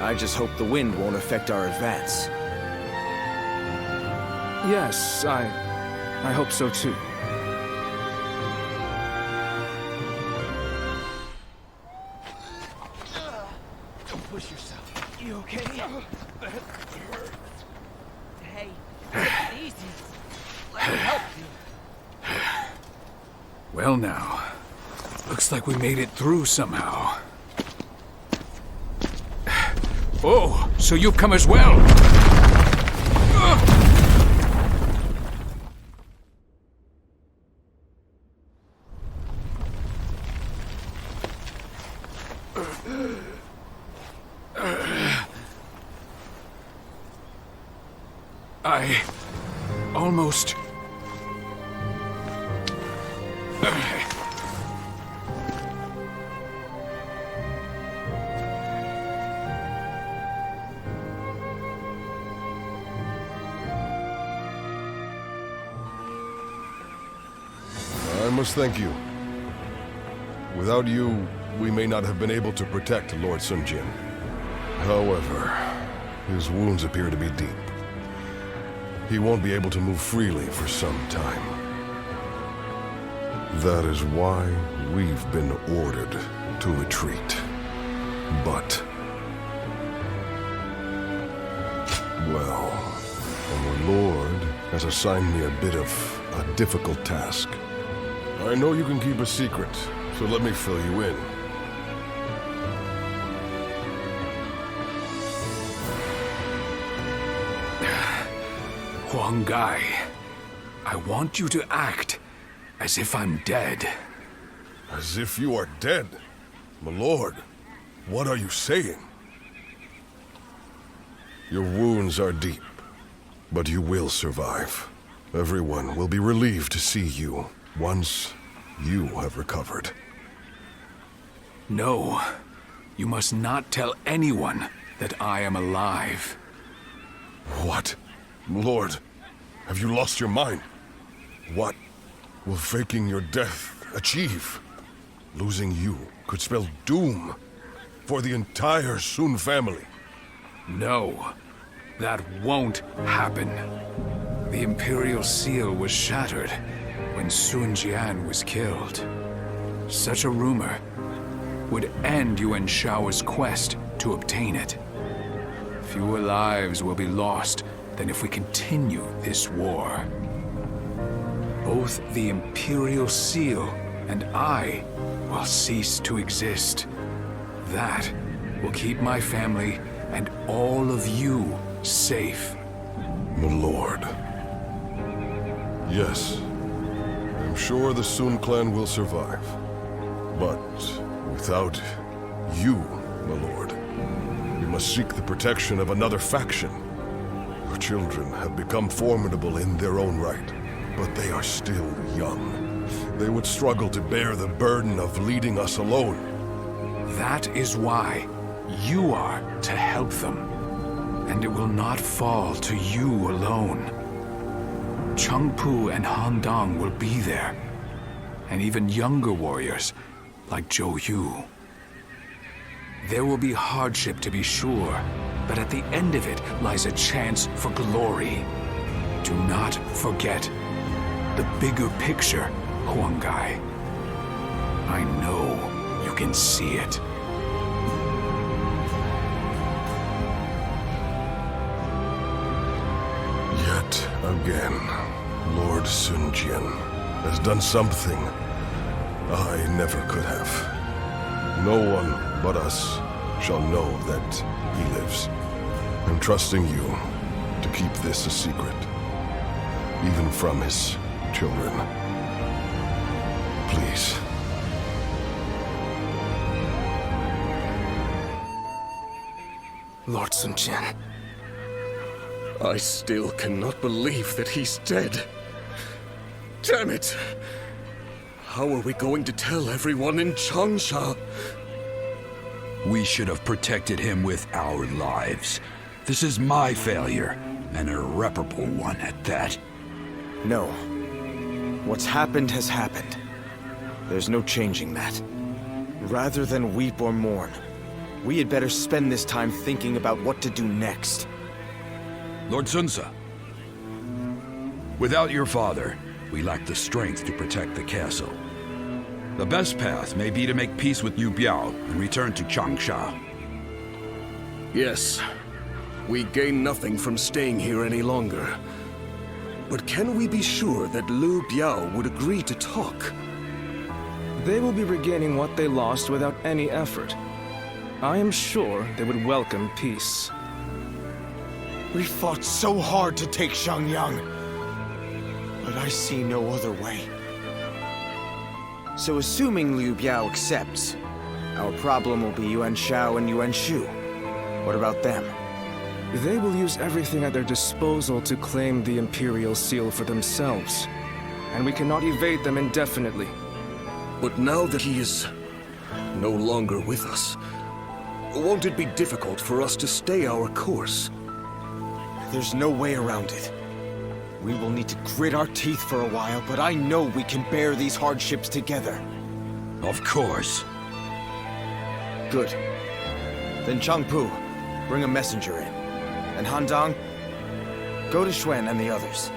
I just hope the wind won't affect our advance. Yes, I hope so too. Don't push yourself. You okay? That hurts. Hey, take it easy. Let me help you. Well now, looks like we made it through somehow. Oh, so you've come as well! I almost... I must thank you. Without you, we may not have been able to protect Lord Sun Jian. However, his wounds appear to be deep. He won't be able to move freely for some time. That is why we've been ordered to retreat. But... well, our Lord has assigned me a bit of a difficult task. I know you can keep a secret, so let me fill you in. Huang Gai, I want you to act as if I'm dead. As if you are dead? My lord, what are you saying? Your wounds are deep, but you will survive. Everyone will be relieved to see you once you have recovered. No, you must not tell anyone that I am alive. What? Lord, have you lost your mind? What will faking your death achieve? Losing you could spell doom for the entire Sun family. No, that won't happen. The Imperial Seal was shattered when Sun Jian was killed. Such a rumor would end Yuan Shao's quest to obtain it. Fewer lives will be lost than if we continue this war. Both the Imperial Seal and I will cease to exist. That will keep my family and all of you safe. My lord. Yes, I'm sure the Sun clan will survive. But without you, my lord, we must seek the protection of another faction. Your children have become formidable in their own right, but they are still young. They would struggle to bear the burden of leading us alone. That is why you are to help them. And it will not fall to you alone. Chengpu and Han Dang will be there, and even younger warriors like Zhou Yu. There will be hardship to be sure, but at the end of it lies a chance for glory. Do not forget the bigger picture, Huang Gai. I know you can see it. Yet again, Lord Sun Jian has done something I never could have. No one but us shall know that he lives. I'm trusting you to keep this a secret, even from his children. Please. Lord Sun Jian, I still cannot believe that he's dead. Damn it! How are we going to tell everyone in Changsha? We should have protected him with our lives. This is my failure, an irreparable one at that. No. What's happened has happened. There's no changing that. Rather than weep or mourn, we had better spend this time thinking about what to do next. Lord Sunsa, without your father, we lack the strength to protect the castle. The best path may be to make peace with Liu Biao and return to Changsha. Yes. We gain nothing from staying here any longer. But can we be sure that Liu Biao would agree to talk? They will be regaining what they lost without any effort. I am sure they would welcome peace. We fought so hard to take Xiangyang, but I see no other way. So assuming Liu Biao accepts, our problem will be Yuan Shao and Yuan Shu. What about them? They will use everything at their disposal to claim the Imperial Seal for themselves, and we cannot evade them indefinitely. But now that he is no longer with us, won't it be difficult for us to stay our course? There's no way around it. We will need to grit our teeth for a while, but I know we can bear these hardships together. Of course. Good. Then Changpu, bring a messenger in. And Handang, go to Xuan and the others.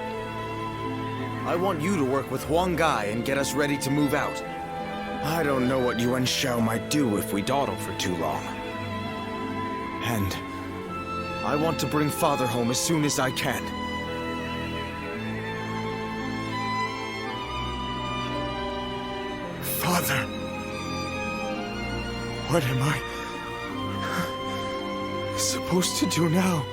I want you to work with Huang Gai and get us ready to move out. I don't know what Yuan Shao might do if we dawdle for too long. And I want to bring Father home as soon as I can. Father, what am I supposed to do now?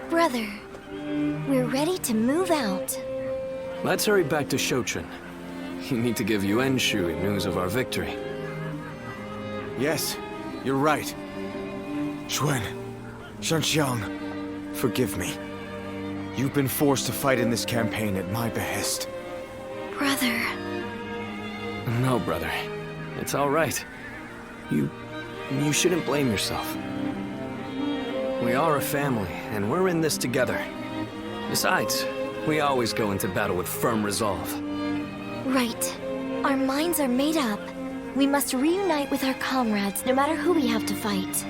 Brother, we're ready to move out. Let's hurry back to Shouchun. You need to give Yuan Shu news of our victory. Yes, you're right. Xuan, Shanxiang, forgive me. You've been forced to fight in this campaign at my behest. Brother. No, brother. It's all right. You shouldn't blame yourself. We are a family, and we're in this together. Besides, we always go into battle with firm resolve. Right. Our minds are made up. We must reunite with our comrades, no matter who we have to fight.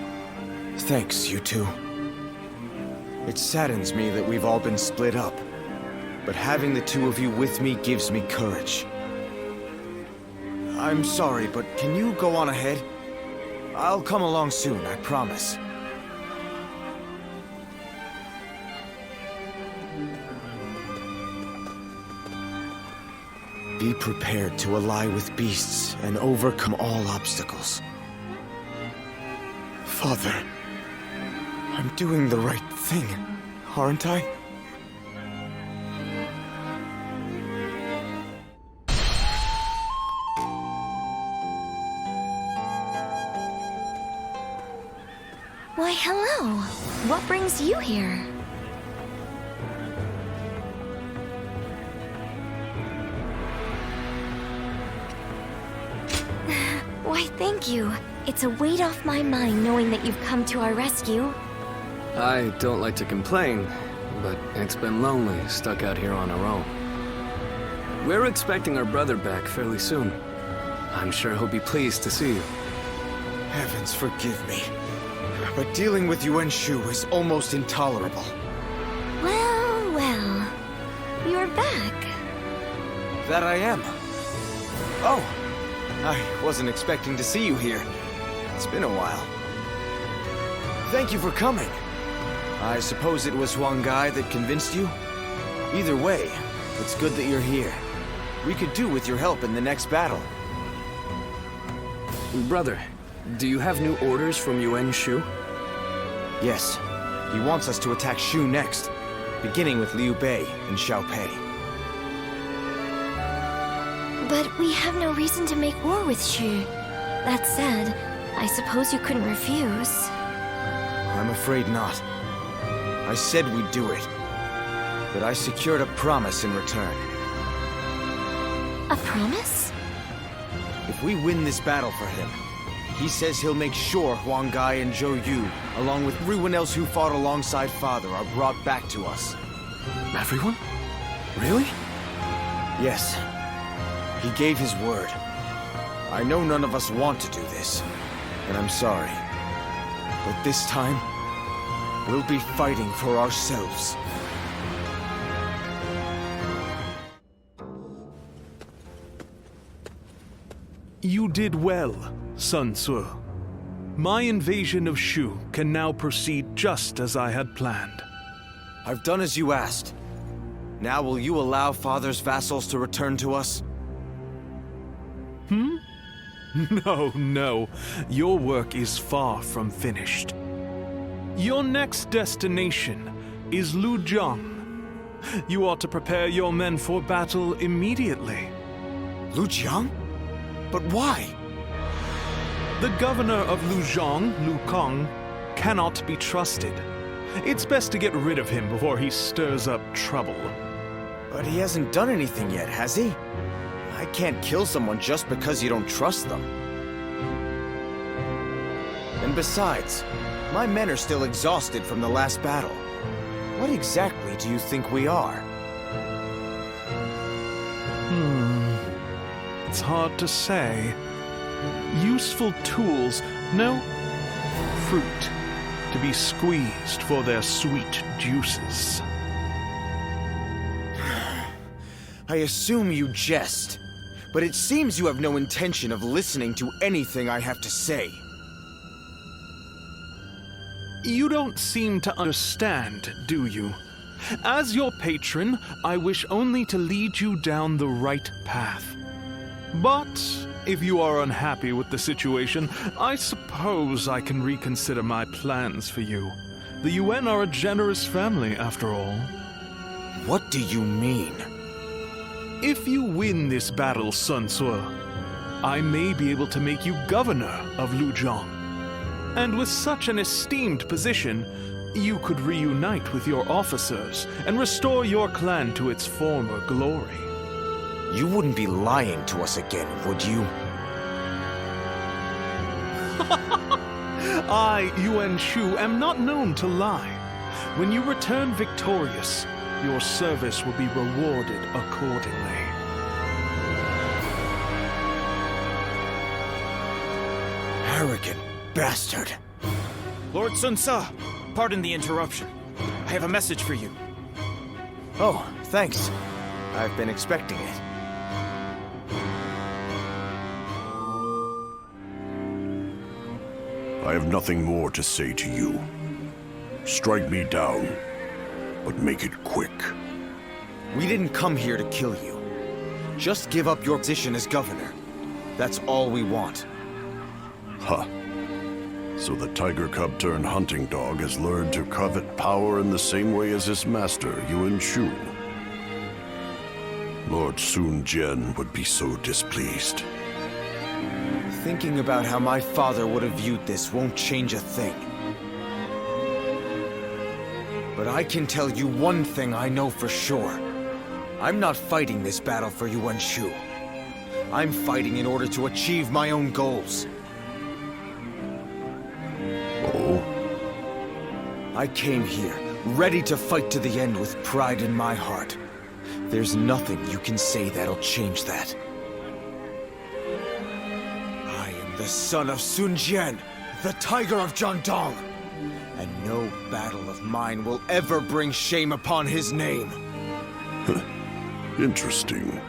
Thanks, you two. It saddens me that we've all been split up, but having the two of you with me gives me courage. I'm sorry, but can you go on ahead? I'll come along soon, I promise. Be prepared to ally with beasts and overcome all obstacles. Father, I'm doing the right thing, aren't I? Why, hello. What brings you here? Why, thank you. It's a weight off my mind knowing that you've come to our rescue. I don't like to complain, but it's been lonely, stuck out here on our own. We're expecting our brother back fairly soon. I'm sure he'll be pleased to see you. Heavens forgive me, but dealing with Yuan Shu is almost intolerable. Well, well. You're back. That I am. Oh, I wasn't expecting to see you here. It's been a while. Thank you for coming. I suppose it was Huang Gai that convinced you? Either way, it's good that you're here. We could do with your help in the next battle. Brother, do you have new orders from Yuan Shu? Yes. He wants us to attack Shu next, beginning with Liu Bei and Xiao Pei. But we have no reason to make war with Shu. That said, I suppose you couldn't refuse. I'm afraid not. I said we'd do it. But I secured a promise in return. A promise? If we win this battle for him, He says he'll make sure Huang Gai and Zhou Yu, along with everyone else who fought alongside Father, are brought back to us. Everyone? Really? Yes. He gave his word. I know none of us want to do this, and I'm sorry. But this time, we'll be fighting for ourselves. You did well, Sun Tzu. My invasion of Shu can now proceed just as I had planned. I've done as you asked. Now will you allow Father's vassals to return to us? No. Your work is far from finished. Your next destination is Lujiang. You ought to prepare your men for battle immediately. Lujiang? But why? The governor of Lujiang, Lu Kang, cannot be trusted. It's best to get rid of him before he stirs up trouble. But he hasn't done anything yet, has he? I can't kill someone just because you don't trust them. And besides, my men are still exhausted from the last battle. What exactly do you think we are? It's hard to say. Useful tools, no fruit to be squeezed for their sweet juices. I assume you jest, but it seems you have no intention of listening to anything I have to say. You don't seem to understand, do you? As your patron, I wish only to lead you down the right path. But if you are unhappy with the situation, I suppose I can reconsider my plans for you. The Yuan are a generous family, after all. What do you mean? If you win this battle, Sun Tzu, I may be able to make you governor of Lujiang. And with such an esteemed position, you could reunite with your officers and restore your clan to its former glory. You wouldn't be lying to us again, would you? I, Yuan Shu, am not known to lie. When you return victorious, your service will be rewarded accordingly. Arrogant bastard. Lord Sun Tzu, pardon the interruption. I have a message for you. Oh, thanks. I've been expecting it. I have nothing more to say to you. Strike me down, but make it quick. We didn't come here to kill you. Just give up your position as governor. That's all we want. Huh. So the tiger cub turned hunting dog has learned to covet power in the same way as his master, Yuan Shu. Lord Sun Jian would be so displeased. Thinking about how my father would have viewed this won't change a thing. But I can tell you one thing I know for sure. I'm not fighting this battle for Yuan Shu. I'm fighting in order to achieve my own goals. Oh? I came here, ready to fight to the end with pride in my heart. There's nothing you can say that'll change that. I am the son of Sun Jian, the Tiger of Jiangdong. And no battle of mine will ever bring shame upon his name. Interesting.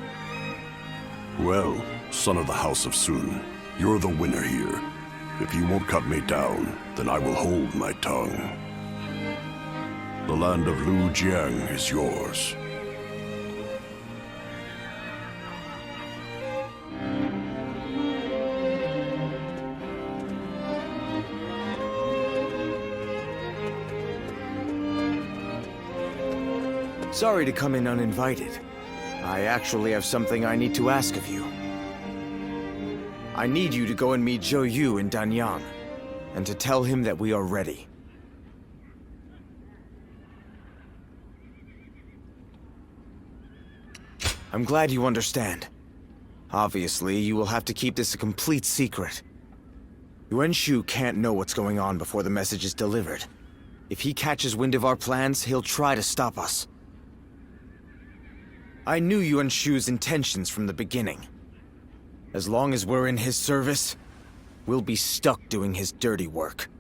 Well, son of the House of Sun, you're the winner here. If you won't cut me down, then I will hold my tongue. The land of Lujiang is yours. Sorry to come in uninvited. I actually have something I need to ask of you. I need you to go and meet Zhou Yu in Danyang, and to tell him that we are ready. I'm glad you understand. Obviously, you will have to keep this a complete secret. Yuan Shu can't know what's going on before the message is delivered. If he catches wind of our plans, he'll try to stop us. I knew Yuan Shu's intentions from the beginning. As long as we're in his service, we'll be stuck doing his dirty work.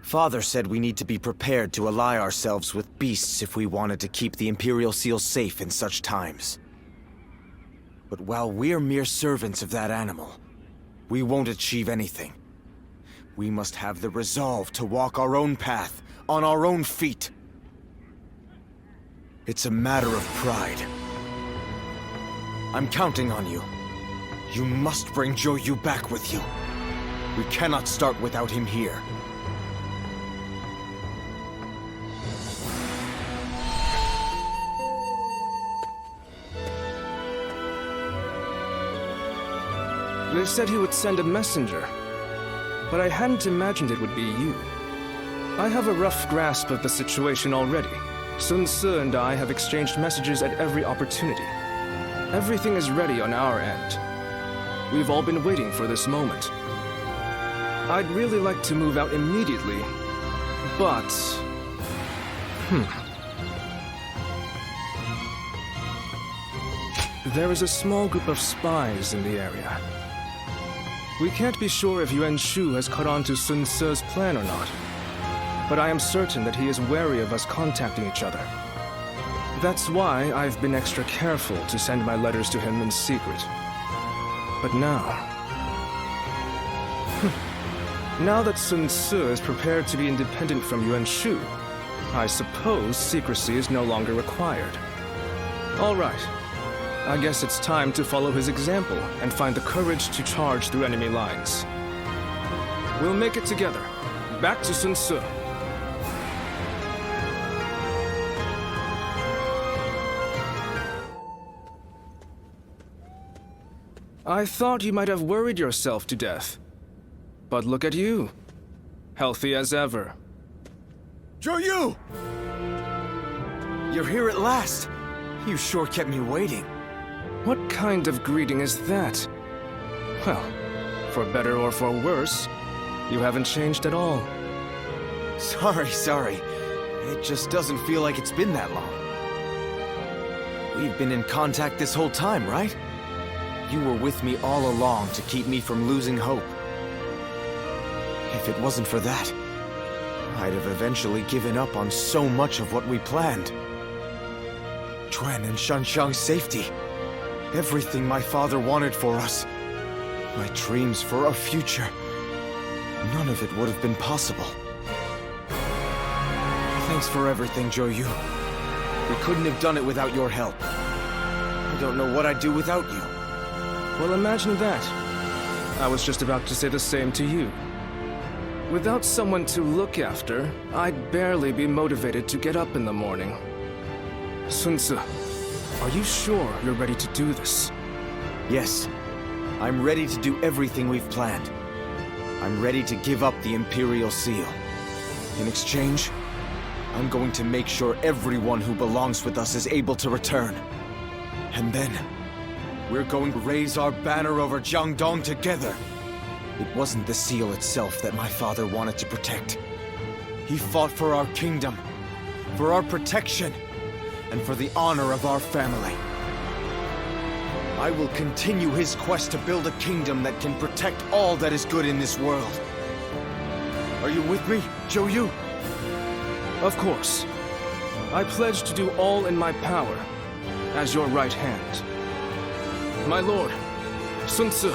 Father said we need to be prepared to ally ourselves with beasts if we wanted to keep the Imperial Seal safe in such times. But while we're mere servants of that animal, we won't achieve anything. We must have the resolve to walk our own path, on our own feet. It's a matter of pride. I'm counting on you. You must bring Zhou Yu back with you. We cannot start without him here. They said he would send a messenger, but I hadn't imagined it would be you. I have a rough grasp of the situation already. Sun Ce and I have exchanged messages at every opportunity. Everything is ready on our end. We've all been waiting for this moment. I'd really like to move out immediately, but... There is a small group of spies in the area. We can't be sure if Yuan Shu has caught on to Sun Ce's plan or not, but I am certain that he is wary of us contacting each other. That's why I've been extra careful to send my letters to him in secret. But now... now that Sun Ce is prepared to be independent from Yuan Shu, I suppose secrecy is no longer required. All right. I guess it's time to follow his example and find the courage to charge through enemy lines. We'll make it together. Back to Sun Ce. I thought you might have worried yourself to death. But look at you. Healthy as ever. Zhou Yu! You're here at last. You sure kept me waiting. What kind of greeting is that? Well, for better or for worse, you haven't changed at all. Sorry. It just doesn't feel like it's been that long. We've been in contact this whole time, right? You were with me all along to keep me from losing hope. If it wasn't for that, I'd have eventually given up on so much of what we planned. Quan and Shanxiang's safety. Everything my father wanted for us. My dreams for our future. None of it would have been possible. Thanks for everything, Zhou Yu. We couldn't have done it without your help. I don't know what I'd do without you. Well, imagine that. I was just about to say the same to you. Without someone to look after, I'd barely be motivated to get up in the morning. Sun Ce, are you sure you're ready to do this? Yes. I'm ready to do everything we've planned. I'm ready to give up the Imperial Seal. In exchange, I'm going to make sure everyone who belongs with us is able to return. And then, we're going to raise our banner over Jiangdong together. It wasn't the seal itself that my father wanted to protect. He fought for our kingdom, for our protection, and for the honor of our family. I will continue his quest to build a kingdom that can protect all that is good in this world. Are you with me, Zhou Yu? Of course. I pledge to do all in my power, as your right hand. My lord, Sun Ce.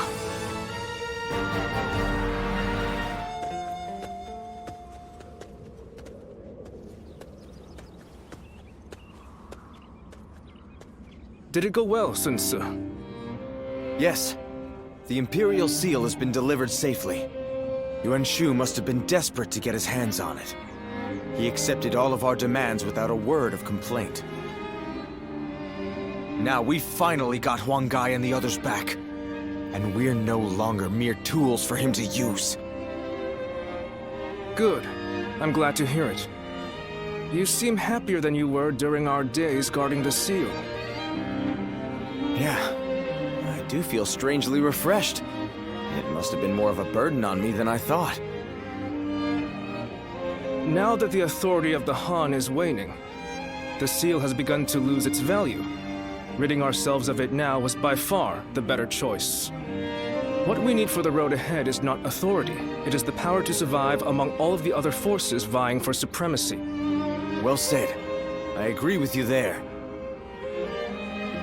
Did it go well, Sun Ce? Yes. The Imperial Seal has been delivered safely. Yuan Shu must have been desperate to get his hands on it. He accepted all of our demands without a word of complaint. Now we finally got Huang Gai and the others back. And we're no longer mere tools for him to use. Good. I'm glad to hear it. You seem happier than you were during our days guarding the seal. Yeah, I do feel strangely refreshed. It must have been more of a burden on me than I thought. Now that the authority of the Han is waning, the seal has begun to lose its value. Ridding ourselves of it now was by far the better choice. What we need for the road ahead is not authority. It is the power to survive among all of the other forces vying for supremacy. Well said. I agree with you there.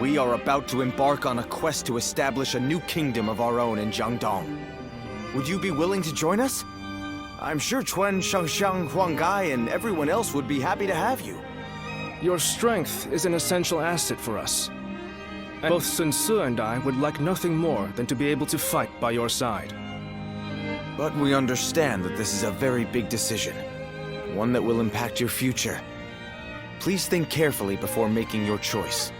We are about to embark on a quest to establish a new kingdom of our own in Jiangdong. Would you be willing to join us? I'm sure Chuan, Shangxiang, Huanggai, and everyone else would be happy to have you. Your strength is an essential asset for us. And both Sun Ce and I would like nothing more than to be able to fight by your side. But we understand that this is a very big decision. One that will impact your future. Please think carefully before making your choice.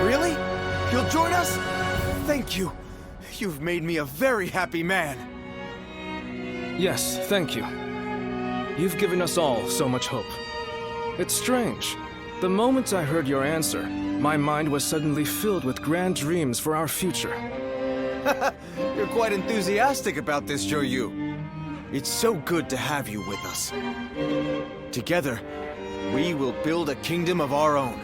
Really? You'll join us? Thank you. You've made me a very happy man. Yes, thank you. You've given us all so much hope. It's strange. The moment I heard your answer, my mind was suddenly filled with grand dreams for our future. You're quite enthusiastic about this, Zhou Yu. It's so good to have you with us. Together, we will build a kingdom of our own.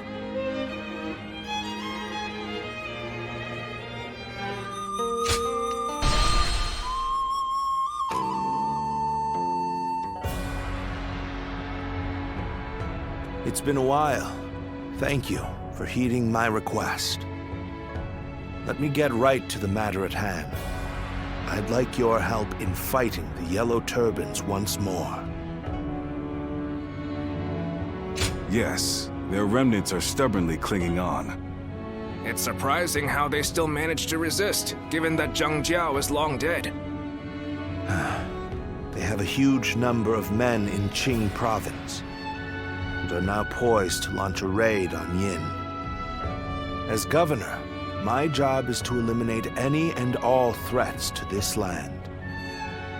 It's been a while. Thank you for heeding my request. Let me get right to the matter at hand. I'd like your help in fighting the Yellow Turbans once more. Yes, their remnants are stubbornly clinging on. It's surprising how they still manage to resist, given that Zhang Jiao is long dead. They have a huge number of men in Qing province, and are now poised to launch a raid on Yin. As governor, my job is to eliminate any and all threats to this land.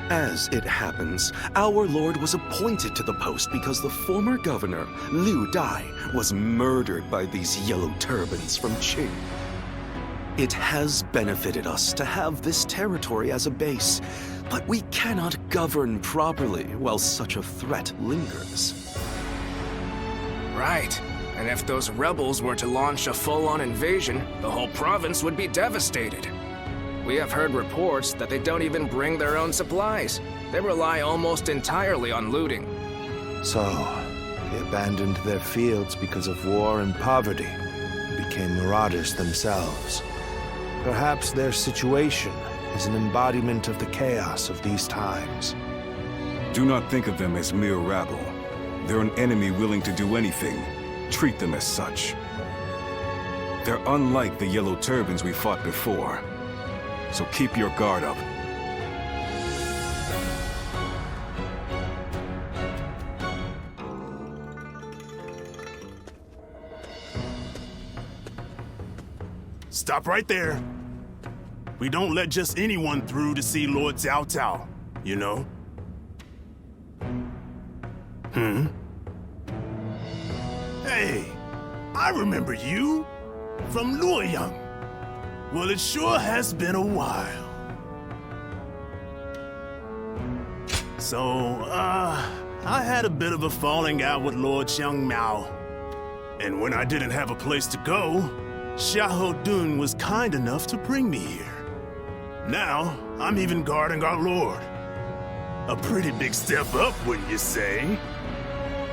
As it happens, our lord was appointed to the post because the former governor, Liu Dai, was murdered by these Yellow Turbans from Qing. It has benefited us to have this territory as a base, but we cannot govern properly while such a threat lingers. Right. And if those rebels were to launch a full-on invasion, the whole province would be devastated. We have heard reports that they don't even bring their own supplies. They rely almost entirely on looting. So, they abandoned their fields because of war and poverty, and became marauders themselves. Perhaps their situation is an embodiment of the chaos of these times. Do not think of them as mere rabble. They're an enemy willing to do anything. Treat them as such. They're unlike the Yellow Turbans we fought before. So keep your guard up. Stop right there. We don't let just anyone through to see Lord Cao Cao, you know? Hey, I remember you from Luoyang. Well, it sure has been a while. So, I had a bit of a falling out with Lord Xiang Miao. And when I didn't have a place to go, Xiahou Dun was kind enough to bring me here. Now, I'm even guarding our lord. A pretty big step up, wouldn't you say?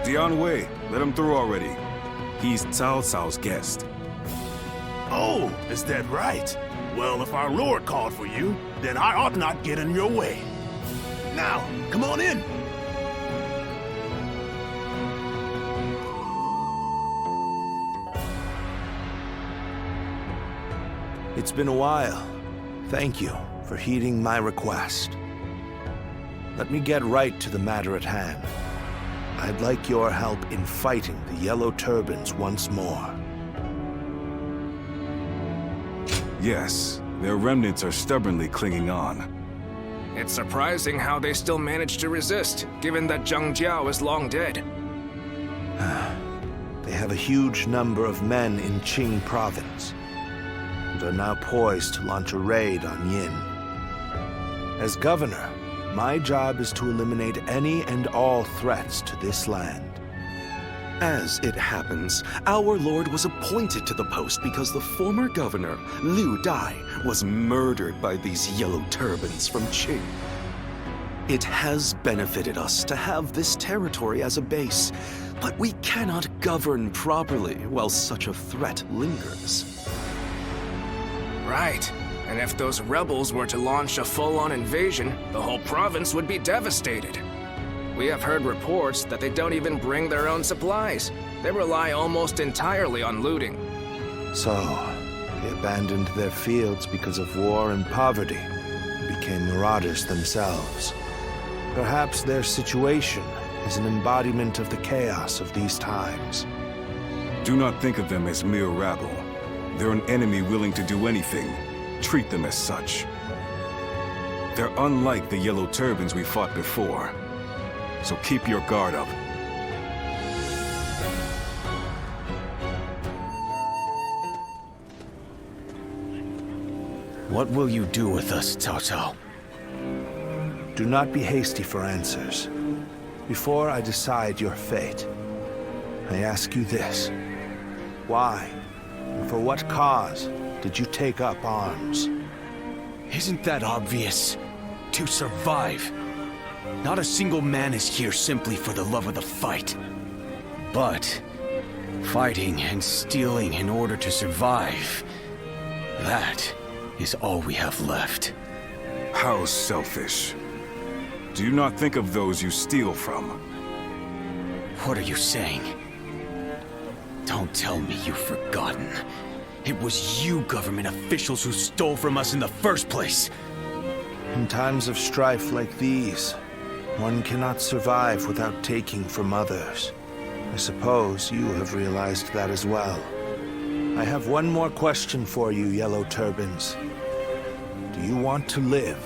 Dian Wei, let him through already. He's Cao Cao's guest. Oh, is that right? Well, if our lord called for you, then I ought not get in your way. Now, come on in. It's been a while. Thank you for heeding my request. Let me get right to the matter at hand. I'd like your help in fighting the Yellow Turbans once more. Yes, their remnants are stubbornly clinging on. It's surprising how they still manage to resist, given that Zhang Jiao is long dead. have a huge number of men in Qing province, and are now poised to launch a raid on Yin. As governor, my job is to eliminate any and all threats to this land. As it happens, our lord was appointed to the post because the former governor, Liu Dai, was murdered by these yellow turbans from Qing. It has benefited us to have this territory as a base, but we cannot govern properly while such a threat lingers. Right. And if those rebels were to launch a full-on invasion, the whole province would be devastated. We have heard reports that they don't even bring their own supplies. They rely almost entirely on looting. So, they abandoned their fields because of war and poverty, and became marauders themselves. Perhaps their situation is an embodiment of the chaos of these times. Do not think of them as mere rabble. They're an enemy willing to do anything. Treat them as such. They're unlike the yellow turbans we fought before. So keep your guard up. What will you do with us, Cao Cao? Do not be hasty for answers. Before I decide your fate, I ask you this. Why, and for what cause, did you take up arms? Isn't that obvious? To survive. Not a single man is here simply for the love of the fight. But fighting and stealing in order to survive, that is all we have left. How selfish. Do you not think of those you steal from? What are you saying? Don't tell me you've forgotten. It was you government officials who stole from us in the first place. In times of strife like these, one cannot survive without taking from others. I suppose you have realized that as well. I have one more question for you, Yellow Turbans. Do you want to live?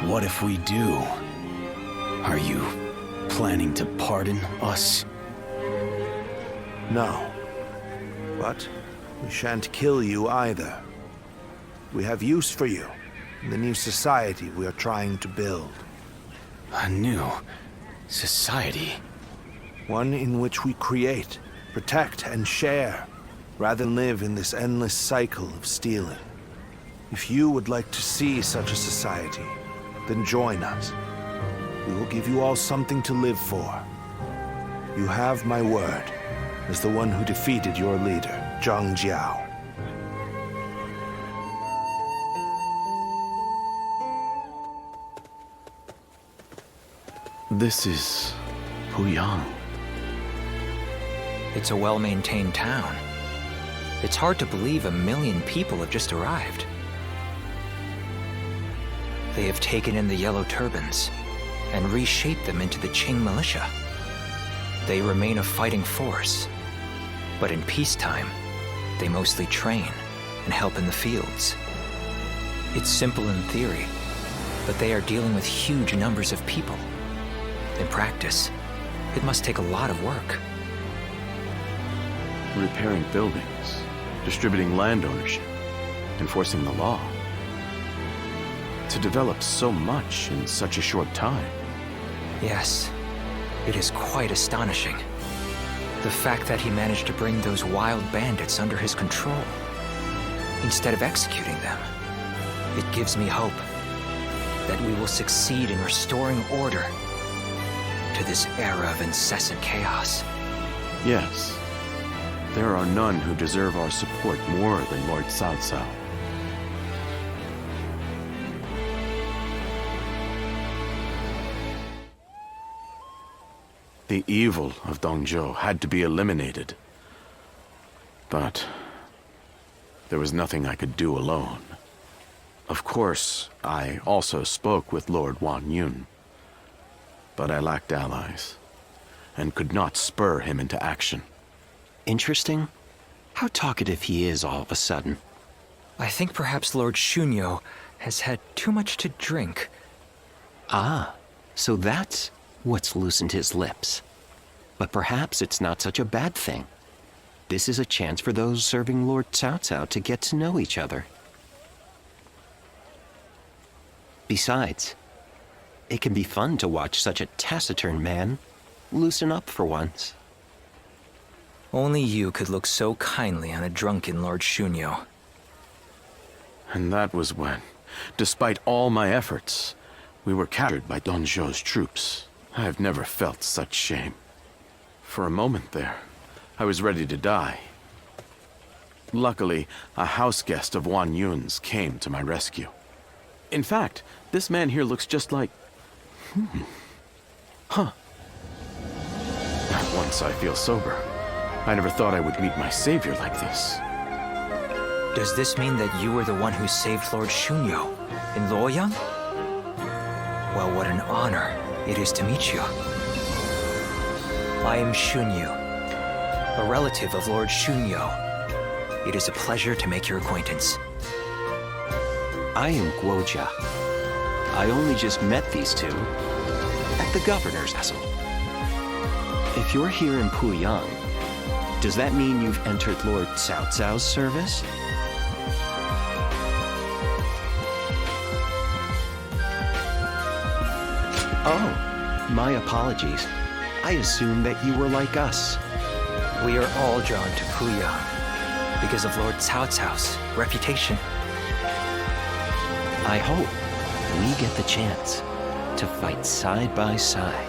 What if we do? Are you planning to pardon us? No. But we shan't kill you either. We have use for you in the new society we are trying to build. A new society? One in which we create, protect, and share, rather than live in this endless cycle of stealing. If you would like to see such a society, then join us. We will give you all something to live for. You have my word, as the one who defeated your leader, Zhang Jiao. This is Puyang. It's a well-maintained town. It's hard to believe 1 million people have just arrived. They have taken in the Yellow Turbans and reshaped them into the Qing militia. They remain a fighting force, but in peacetime, they mostly train and help in the fields. It's simple in theory, but they are dealing with huge numbers of people. In practice, it must take a lot of work. Repairing buildings, distributing land ownership, enforcing the law. To develop so much in such a short time. Yes, it is quite astonishing. The fact that he managed to bring those wild bandits under his control, instead of executing them. It gives me hope that we will succeed in restoring order to this era of incessant chaos. Yes. There are none who deserve our support more than Lord Cao Cao. The evil of Dongzhou had to be eliminated. But there was nothing I could do alone. Of course, I also spoke with Lord Wan Yun. But I lacked allies, and could not spur him into action. Interesting. How talkative he is all of a sudden. I think perhaps Lord Shunyo has had too much to drink. Ah, so that's what's loosened his lips. But perhaps it's not such a bad thing. This is a chance for those serving Lord Cao Cao to get to know each other. Besides, it can be fun to watch such a taciturn man loosen up for once. Only you could look so kindly on a drunken Lord Shunyo. And that was when, despite all my efforts, we were captured by Dong Zhou's troops. I have never felt such shame. For a moment there, I was ready to die. Luckily, a house guest of Wan Yun's came to my rescue. In fact, this man here looks just like... Not once I feel sober. I never thought I would meet my savior like this. Does this mean that you were the one who saved Lord Shunyo in Luoyang? Well, what an honor it is to meet you. I am Shunyu, a relative of Lord Shunyo. It is a pleasure to make your acquaintance. I am Guojia. I only just met these two at the governor's castle. If you're here in Puyang, does that mean you've entered Lord Cao Cao's service? Oh, my apologies. I assumed that you were like us. We are all drawn to Puyang because of Lord Cao Cao's reputation. I hope we get the chance to fight side by side.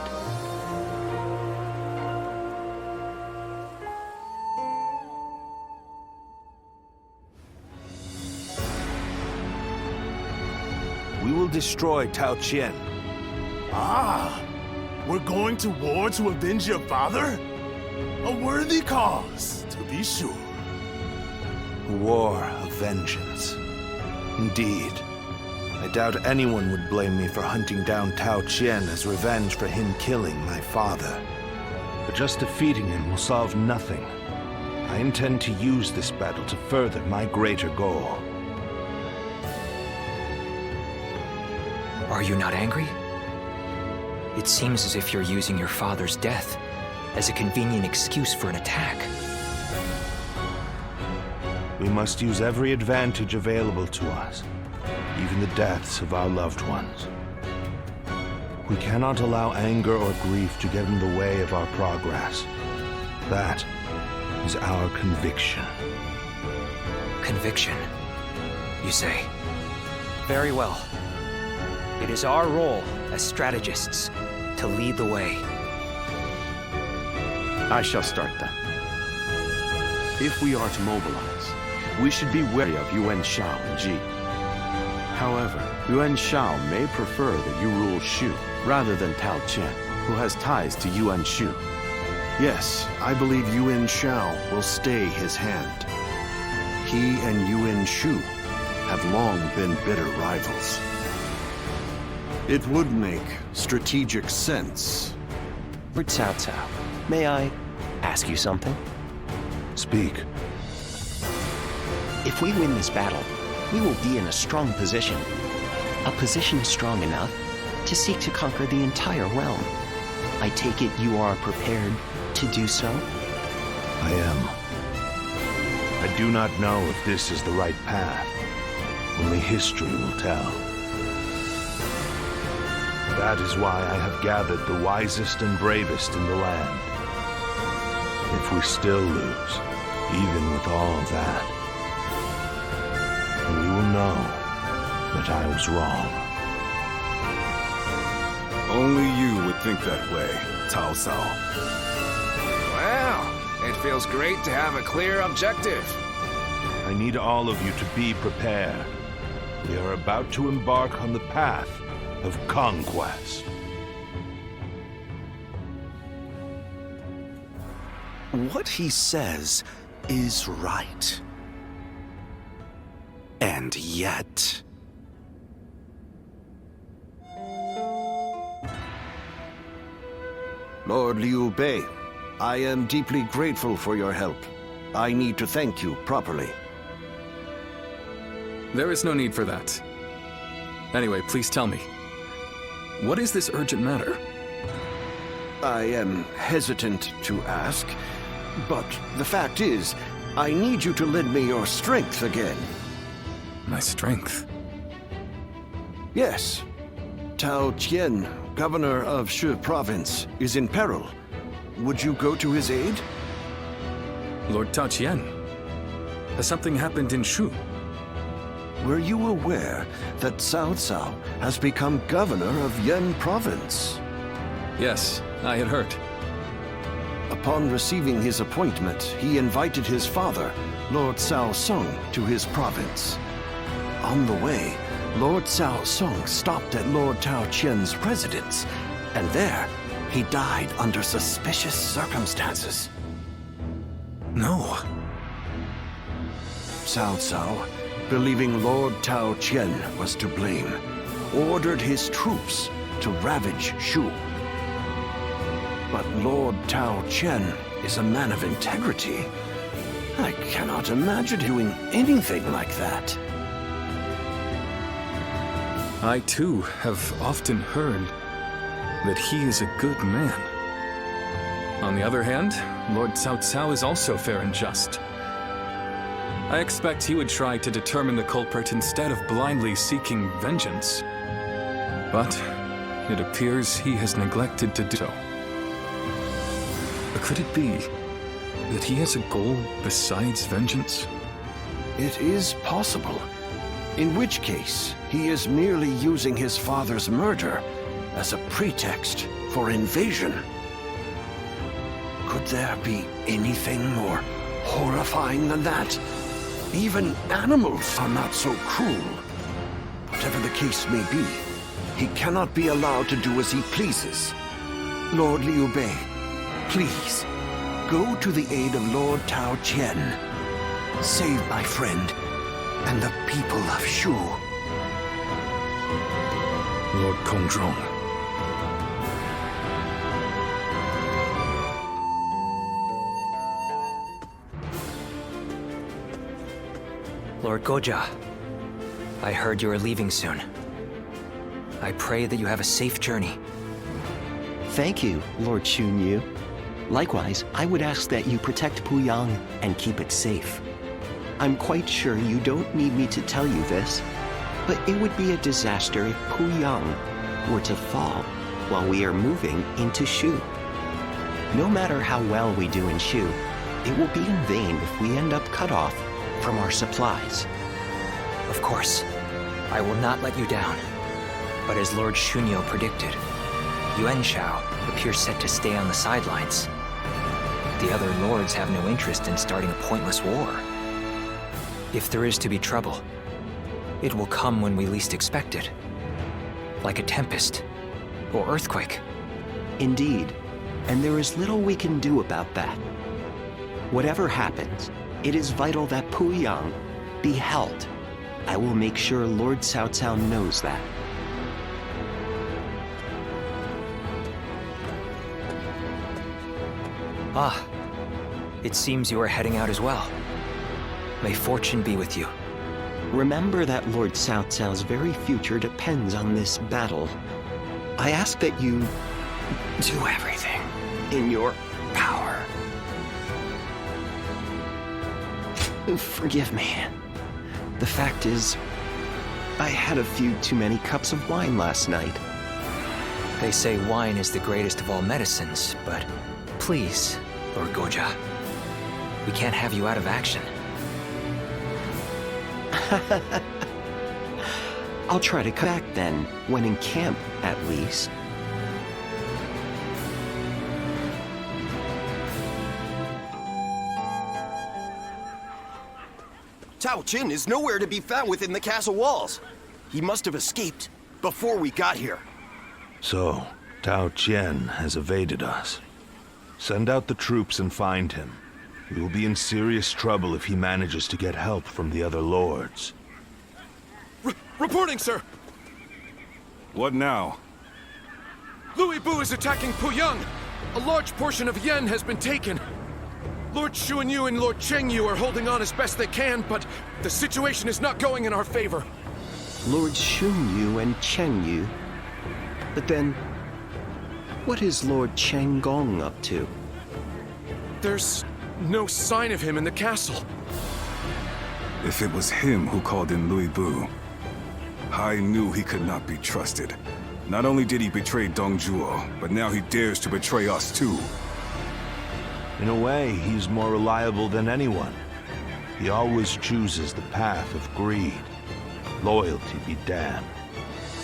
We will destroy Tao Qian. Ah, we're going to war to avenge your father? A worthy cause, to be sure. A war of vengeance. Indeed. I doubt anyone would blame me for hunting down Tao Qian as revenge for him killing my father. But just defeating him will solve nothing. I intend to use this battle to further my greater goal. Are you not angry? It seems as if you're using your father's death as a convenient excuse for an attack. We must use every advantage available to us, even the deaths of our loved ones. We cannot allow anger or grief to get in the way of our progress. That is our conviction. Conviction, you say? Very well. It is our role as strategists to lead the way. I shall start then. If we are to mobilize, we should be wary of Yuan Shao and Ji. However, Yuan Shao may prefer that you rule Shu rather than Tao Qian, who has ties to Yuan Shu. Yes, I believe Yuan Shao will stay his hand. He and Yuan Shu have long been bitter rivals. It would make strategic sense. Lord Cao Cao, may I ask you something? Speak. If we win this battle, we will be in a strong position. A position strong enough to seek to conquer the entire realm. I take it you are prepared to do so? I am. I do not know if this is the right path. Only history will tell. That is why I have gathered the wisest and bravest in the land. If we still lose, even with all of that, we will know that I was wrong. Only you would think that way, Cao Cao. Well, it feels great to have a clear objective. I need all of you to be prepared. We are about to embark on the path of conquest. What he says is right. And yet... Lord Liu Bei, I am deeply grateful for your help. I need to thank you properly. There is no need for that. Anyway, please tell me. What is this urgent matter? I am hesitant to ask, but the fact is, I need you to lend me your strength again. My strength? Yes. Tao Qian, governor of Shu province, is in peril. Would you go to his aid? Lord Tao Qian? Has something happened in Shu? Were you aware that Cao Cao has become governor of Yan province? Yes, I had heard. Upon receiving his appointment, he invited his father, Lord Cao Song, to his province. On the way, Lord Cao Song stopped at Lord Tao Qian's residence, and there, he died under suspicious circumstances. No. Cao Cao, believing Lord Tao Qian was to blame, ordered his troops to ravage Shu. But Lord Tao Qian is a man of integrity. I cannot imagine doing anything like that. I too have often heard that he is a good man. On the other hand, Lord Cao Cao is also fair and just. I expect he would try to determine the culprit instead of blindly seeking vengeance. But it appears he has neglected to do so. Could it be that he has a goal besides vengeance? It is possible. In which case, he is merely using his father's murder as a pretext for invasion. Could there be anything more horrifying than that? Even animals are not so cruel. Whatever the case may be, he cannot be allowed to do as he pleases. Lord Liu Bei, please, go to the aid of Lord Tao Qian. Save my friend and the people of Shu. Lord Kongzhong. Lord Goja, I heard you are leaving soon. I pray that you have a safe journey. Thank you, Lord Xunyu. Likewise, I would ask that you protect Puyang and keep it safe. I'm quite sure you don't need me to tell you this, but it would be a disaster if Puyang were to fall while we are moving into Shu. No matter how well we do in Shu, it will be in vain if we end up cut off from our supplies. Of course, I will not let you down. But as Lord Shunyo predicted, Yuan Shao appears set to stay on the sidelines. The other lords have no interest in starting a pointless war. If there is to be trouble, it will come when we least expect it. Like a tempest or earthquake. Indeed, and there is little we can do about that. Whatever happens, it is vital that Puyang be held. I will make sure Lord Cao Cao knows that. Ah, it seems you are heading out as well. May fortune be with you. Remember that Lord Cao Cao's very future depends on this battle. I ask that you do everything in your power. Forgive me. The fact is, I had a few too many cups of wine last night. They say wine is the greatest of all medicines, but please, Lord Goja, we can't have you out of action. I'll try to come back then, when in camp, at least. Tao Qian is nowhere to be found within the castle walls. He must have escaped before we got here. So, Tao Qian has evaded us. Send out the troops and find him. We will be in serious trouble if he manages to get help from the other lords. Reporting, sir! What now? Louis Bu is attacking Puyang! A large portion of Yan has been taken. Lord Xuanyu and Lord Chengyu are holding on as best they can, but the situation is not going in our favor. Lord Xunyu and Chengyu? But then, What is Lord Cheng Gong up to? There's no sign of him in the castle. If it was him who called in Louis Bu, I knew he could not be trusted. Not only did he betray Dong Zhuo, but now he dares to betray us too. In a way, he's more reliable than anyone. He always chooses the path of greed. Loyalty be damned.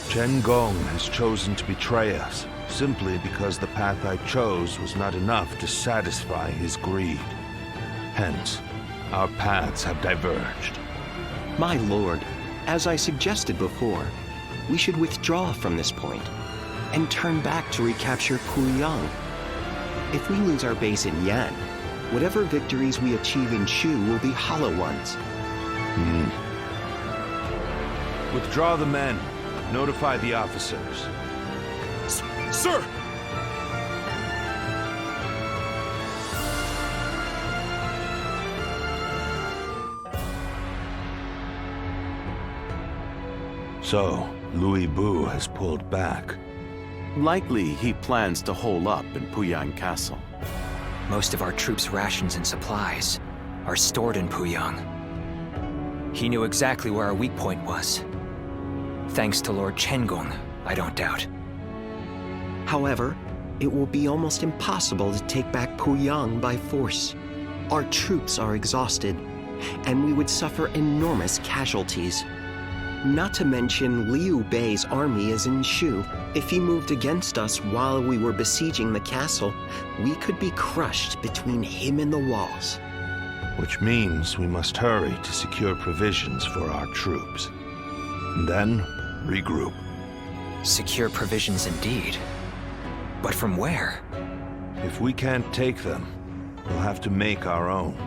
Chen Gong has chosen to betray us, simply because the path I chose was not enough to satisfy his greed. Hence, our paths have diverged. My lord, as I suggested before, we should withdraw from this point and turn back to recapture Puyang. If we lose our base in Yan, whatever victories we achieve in Shu will be hollow ones. Withdraw the men. Notify the officers. Sir! So, Louis Bu has pulled back. Likely he plans to hole up in Puyang Castle. Most of our troops' rations and supplies are stored in Puyang. He knew exactly where our weak point was. Thanks to Lord Chen Gong, I don't doubt. However, it will be almost impossible to take back Puyang by force. Our troops are exhausted, and we would suffer enormous casualties. Not to mention Liu Bei's army is in Shu. If he moved against us while we were besieging the castle, we could be crushed between him and the walls. Which means we must hurry to secure provisions for our troops. And then, regroup. Secure provisions indeed. But from where? If we can't take them, we'll have to make our own.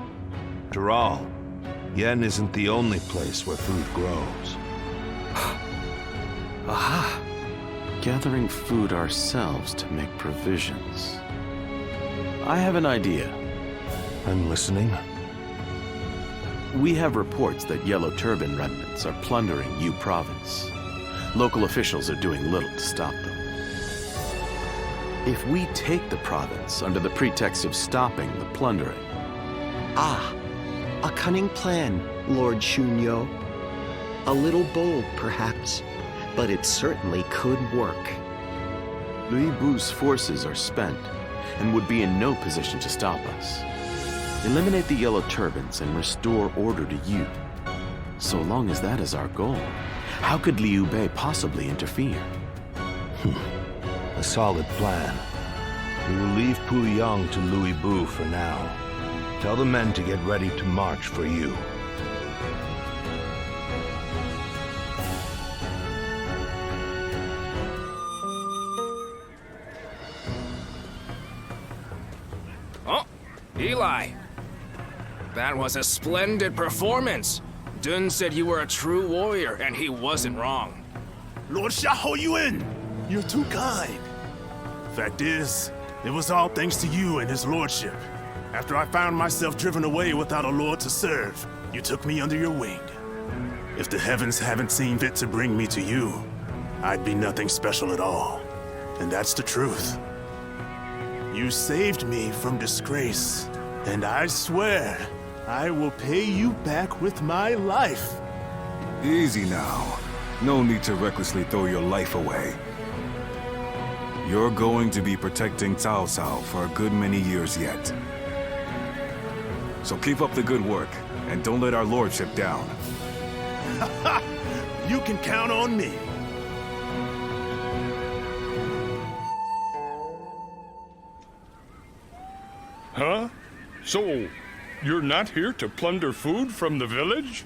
After all, Yen isn't the only place where food grows. Aha! Gathering food ourselves to make provisions. I have an idea. I'm listening. We have reports that Yellow Turban remnants are plundering Yu Province. Local officials are doing little to stop them. If we take the province under the pretext of stopping the plundering... Ah, a cunning plan, Lord Shunyo. A little bold, perhaps, but it certainly could work. Louis Bu's forces are spent and would be in no position to stop us. Eliminate the Yellow Turbans and restore order to Yu. So long as that is our goal, how could Liu Bei possibly interfere? A solid plan. We will leave Puyang to Louis Bu for now. Tell the men to get ready to march for you. Oh, Eli. That was a splendid performance. Dun said you were a true warrior, and he wasn't wrong. Lord Xiahou Yuan, you're too kind. Fact is, it was all thanks to you and his lordship. After I found myself driven away without a lord to serve, you took me under your wing. If the heavens haven't seen fit to bring me to you, I'd be nothing special at all. And that's the truth. You saved me from disgrace, and I swear I will pay you back with my life. Easy now. No need to recklessly throw your life away. You're going to be protecting Cao Cao for a good many years yet. So keep up the good work, and don't let our lordship down. You can count on me. Huh? So, you're not here to plunder food from the village?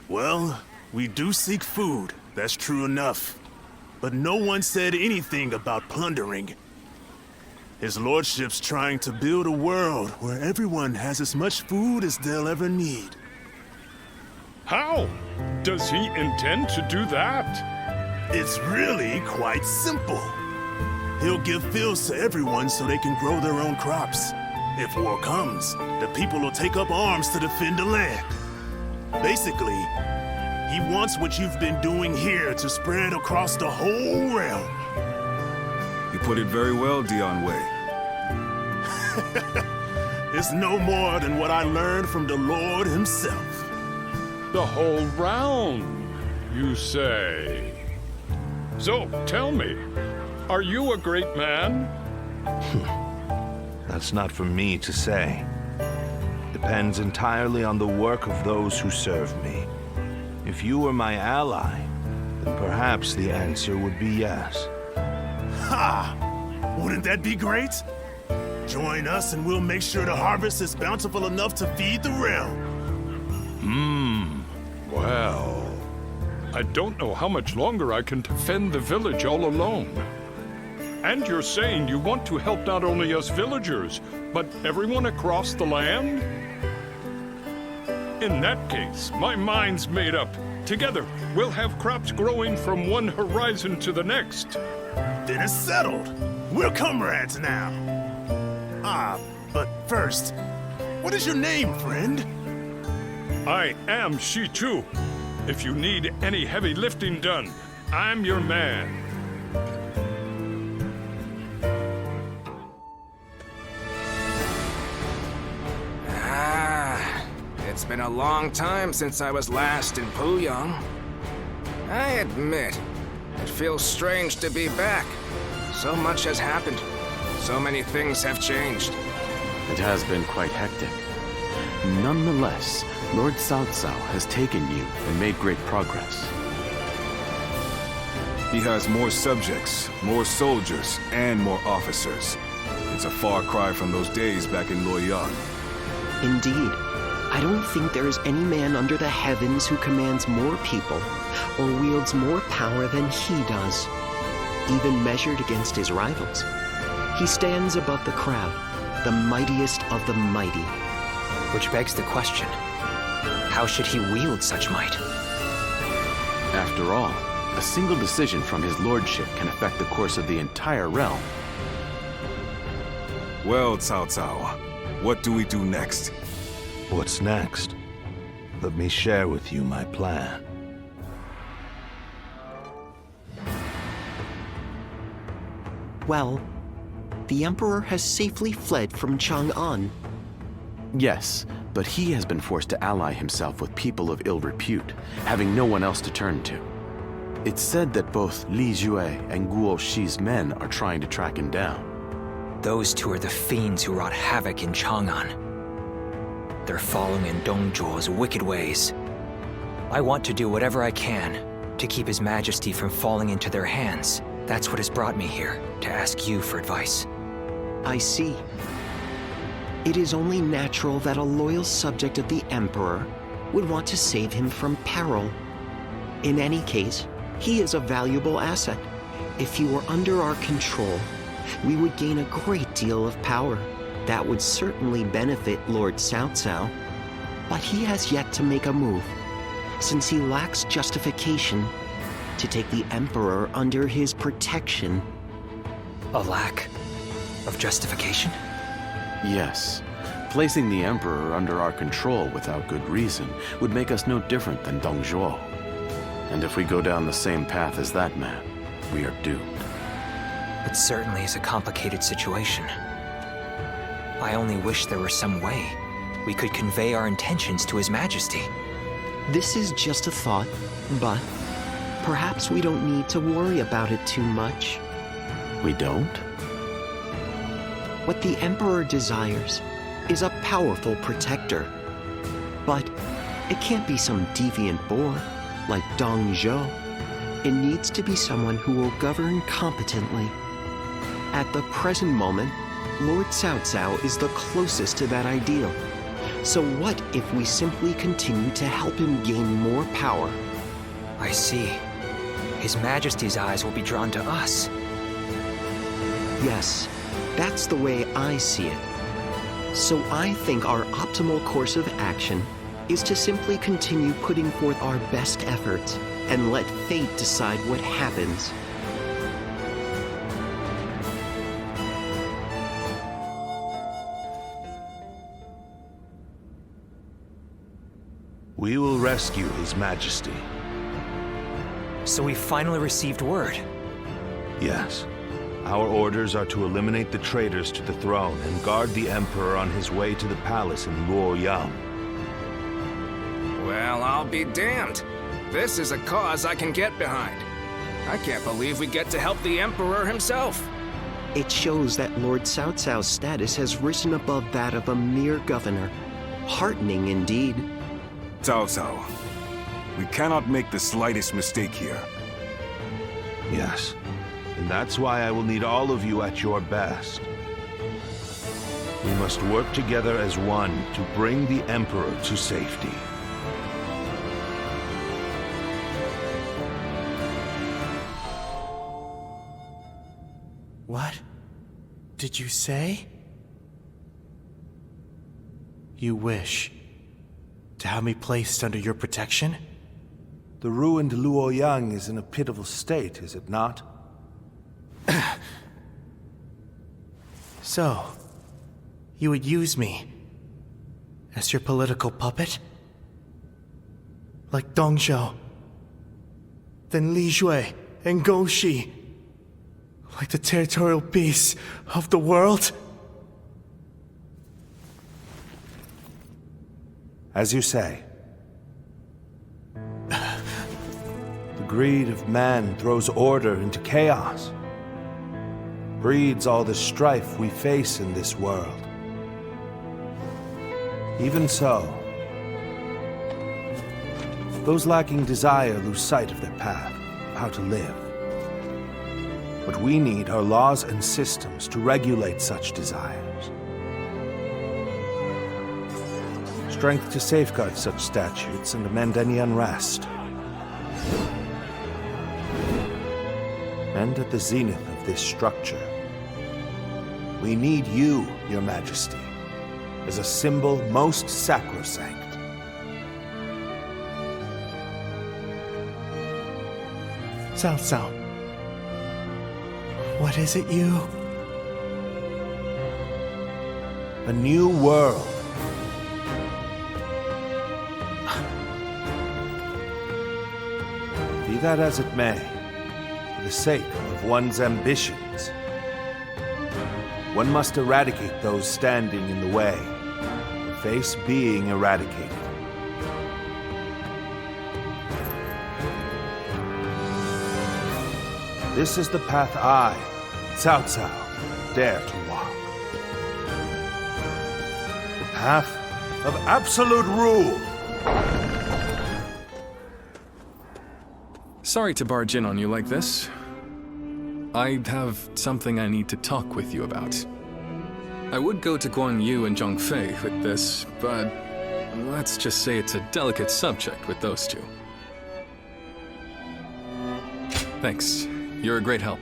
Well, we do seek food, that's true enough. But no one said anything about plundering. His lordship's trying to build a world where everyone has as much food as they'll ever need. How? Does he intend to do that? It's really quite simple. He'll give fields to everyone so they can grow their own crops. If war comes, the people will take up arms to defend the land. Basically, he wants what you've been doing here to spread across the whole realm. You put it very well, Dion Wei. It's no more than what I learned from the Lord himself. The whole round, you say? So, tell me, are you a great man? That's not for me to say. Depends entirely on the work of those who serve me. If you were my ally, then perhaps the answer would be yes. Ha! Wouldn't that be great? Join us and we'll make sure the harvest is bountiful enough to feed the realm. Well, I don't know how much longer I can defend the village all alone. And you're saying you want to help not only us villagers, but everyone across the land? In that case, my mind's made up. Together, we'll have crops growing from one horizon to the next. Then it's settled. We're comrades now. But first, what is your name, friend? I am Shi-Chu. If you need any heavy lifting done, I'm your man. It's been a long time since I was last in Puyang. I admit, it feels strange to be back. So much has happened. So many things have changed. It has been quite hectic. Nonetheless, Lord Cao Cao has taken you and made great progress. He has more subjects, more soldiers, and more officers. It's a far cry from those days back in Luoyang. Indeed. I don't think there is any man under the heavens who commands more people or wields more power than he does, even measured against his rivals. He stands above the crowd, the mightiest of the mighty. Which begs the question, how should he wield such might? After all, a single decision from his lordship can affect the course of the entire realm. Well, Cao Cao, what do we do next? What's next? Let me share with you my plan. Well, the Emperor has safely fled from Chang'an. Yes, but he has been forced to ally himself with people of ill repute, having no one else to turn to. It's said that both Li Jue and Guo Shi's men are trying to track him down. Those two are the fiends who wrought havoc in Chang'an. They're following in Dong Zhuo's wicked ways. I want to do whatever I can to keep His Majesty from falling into their hands. That's what has brought me here, to ask you for advice. I see. It is only natural that a loyal subject of the Emperor would want to save him from peril. In any case, he is a valuable asset. If he were under our control, we would gain a great deal of power. That would certainly benefit Lord Cao Cao, but he has yet to make a move, since he lacks justification to take the Emperor under his protection. A lack of justification? Yes. Placing the Emperor under our control without good reason would make us no different than Dong Zhuo. And if we go down the same path as that man, we are doomed. It certainly is a complicated situation. I only wish there were some way we could convey our intentions to His Majesty. This is just a thought, but perhaps we don't need to worry about it too much. We don't? What the Emperor desires is a powerful protector. But it can't be some deviant boor like Dong Zhuo. It needs to be someone who will govern competently. At the present moment, Lord Cao Cao is the closest to that ideal. So what if we simply continue to help him gain more power? I see. His Majesty's eyes will be drawn to us. Yes, that's the way I see it. So I think our optimal course of action is to simply continue putting forth our best efforts and let fate decide what happens. We will rescue His Majesty. So we finally received word. Yes. Our orders are to eliminate the traitors to the throne and guard the Emperor on his way to the palace in Luoyang. Well, I'll be damned. This is a cause I can get behind. I can't believe we get to help the Emperor himself. It shows that Lord Cao Cao's status has risen above that of a mere governor. Heartening indeed. Cao Cao, we cannot make the slightest mistake here. Yes, and that's why I will need all of you at your best. We must work together as one to bring the Emperor to safety. What did you say? You wish to have me placed under your protection? The ruined Luoyang is in a pitiful state, is it not? So, you would use me as your political puppet? Like Dong Zhou, then Li Jue and Gou Shi? Like the territorial beasts of the world? As you say. The greed of man throws order into chaos, breeds all the strife we face in this world. Even so, those lacking desire lose sight of their path, how to live. What we need are laws and systems to regulate such desires. Strength to safeguard such statutes and amend any unrest. And at the zenith of this structure, we need you, Your Majesty, as a symbol most sacrosanct. Cao Cao. What is it you? A new world. Be that as it may, for the sake of one's ambitions, one must eradicate those standing in the way, and face being eradicated. This is the path I, Cao Cao, dare to walk. The path of absolute rule. Sorry to barge in on you like this. I have something I need to talk with you about. I would go to Guan Yu and Zhang Fei with this, but let's just say it's a delicate subject with those two. Thanks. You're a great help.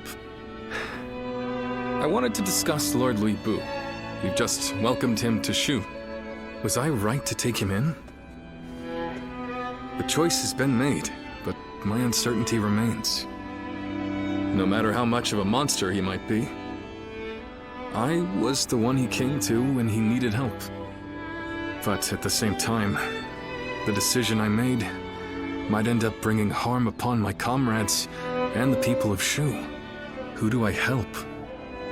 I wanted to discuss Lord Lui Bu. You've just welcomed him to Shu. Was I right to take him in? The choice has been made, but my uncertainty remains. No matter how much of a monster he might be, I was the one he came to when he needed help. But at the same time, the decision I made might end up bringing harm upon my comrades and the people of Shu. Who do I help?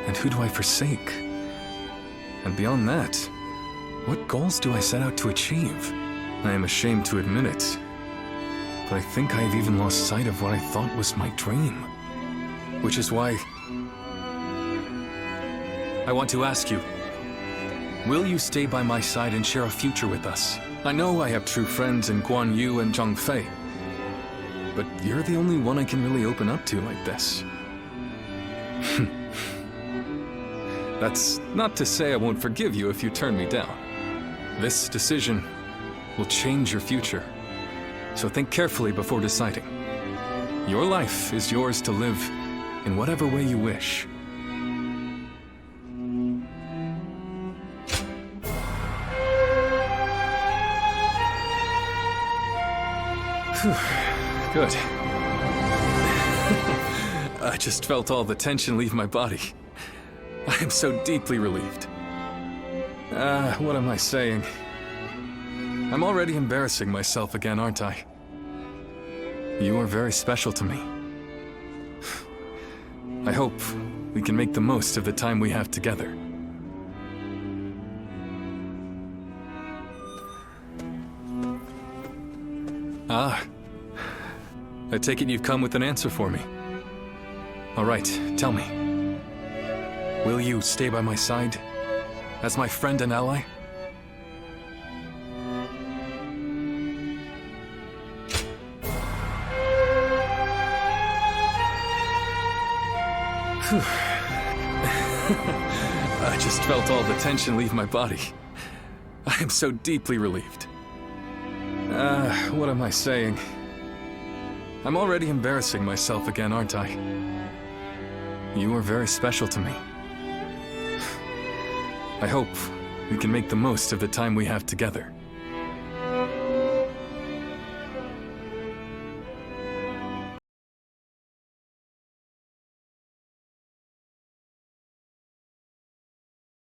And who do I forsake? And beyond that, what goals do I set out to achieve? I am ashamed to admit it, but I think I have even lost sight of what I thought was my dream. Which is why I want to ask you, will you stay by my side and share a future with us? I know I have true friends in Guan Yu and Zhang Fei, but you're the only one I can really open up to like this. That's not to say I won't forgive you if you turn me down. This decision will change your future, so think carefully before deciding. Your life is yours to live in whatever way you wish. Good. I just felt all the tension leave my body. I am so deeply relieved. What am I saying? I'm already embarrassing myself again, aren't I? You are very special to me. I hope we can make the most of the time we have together. Ah. I take it you've come with an answer for me. All right, tell me. Will you stay by my side? As my friend and ally? I just felt all the tension leave my body. I am so deeply relieved. What am I saying? I'm already embarrassing myself again, aren't I? You are very special to me. I hope we can make the most of the time we have together.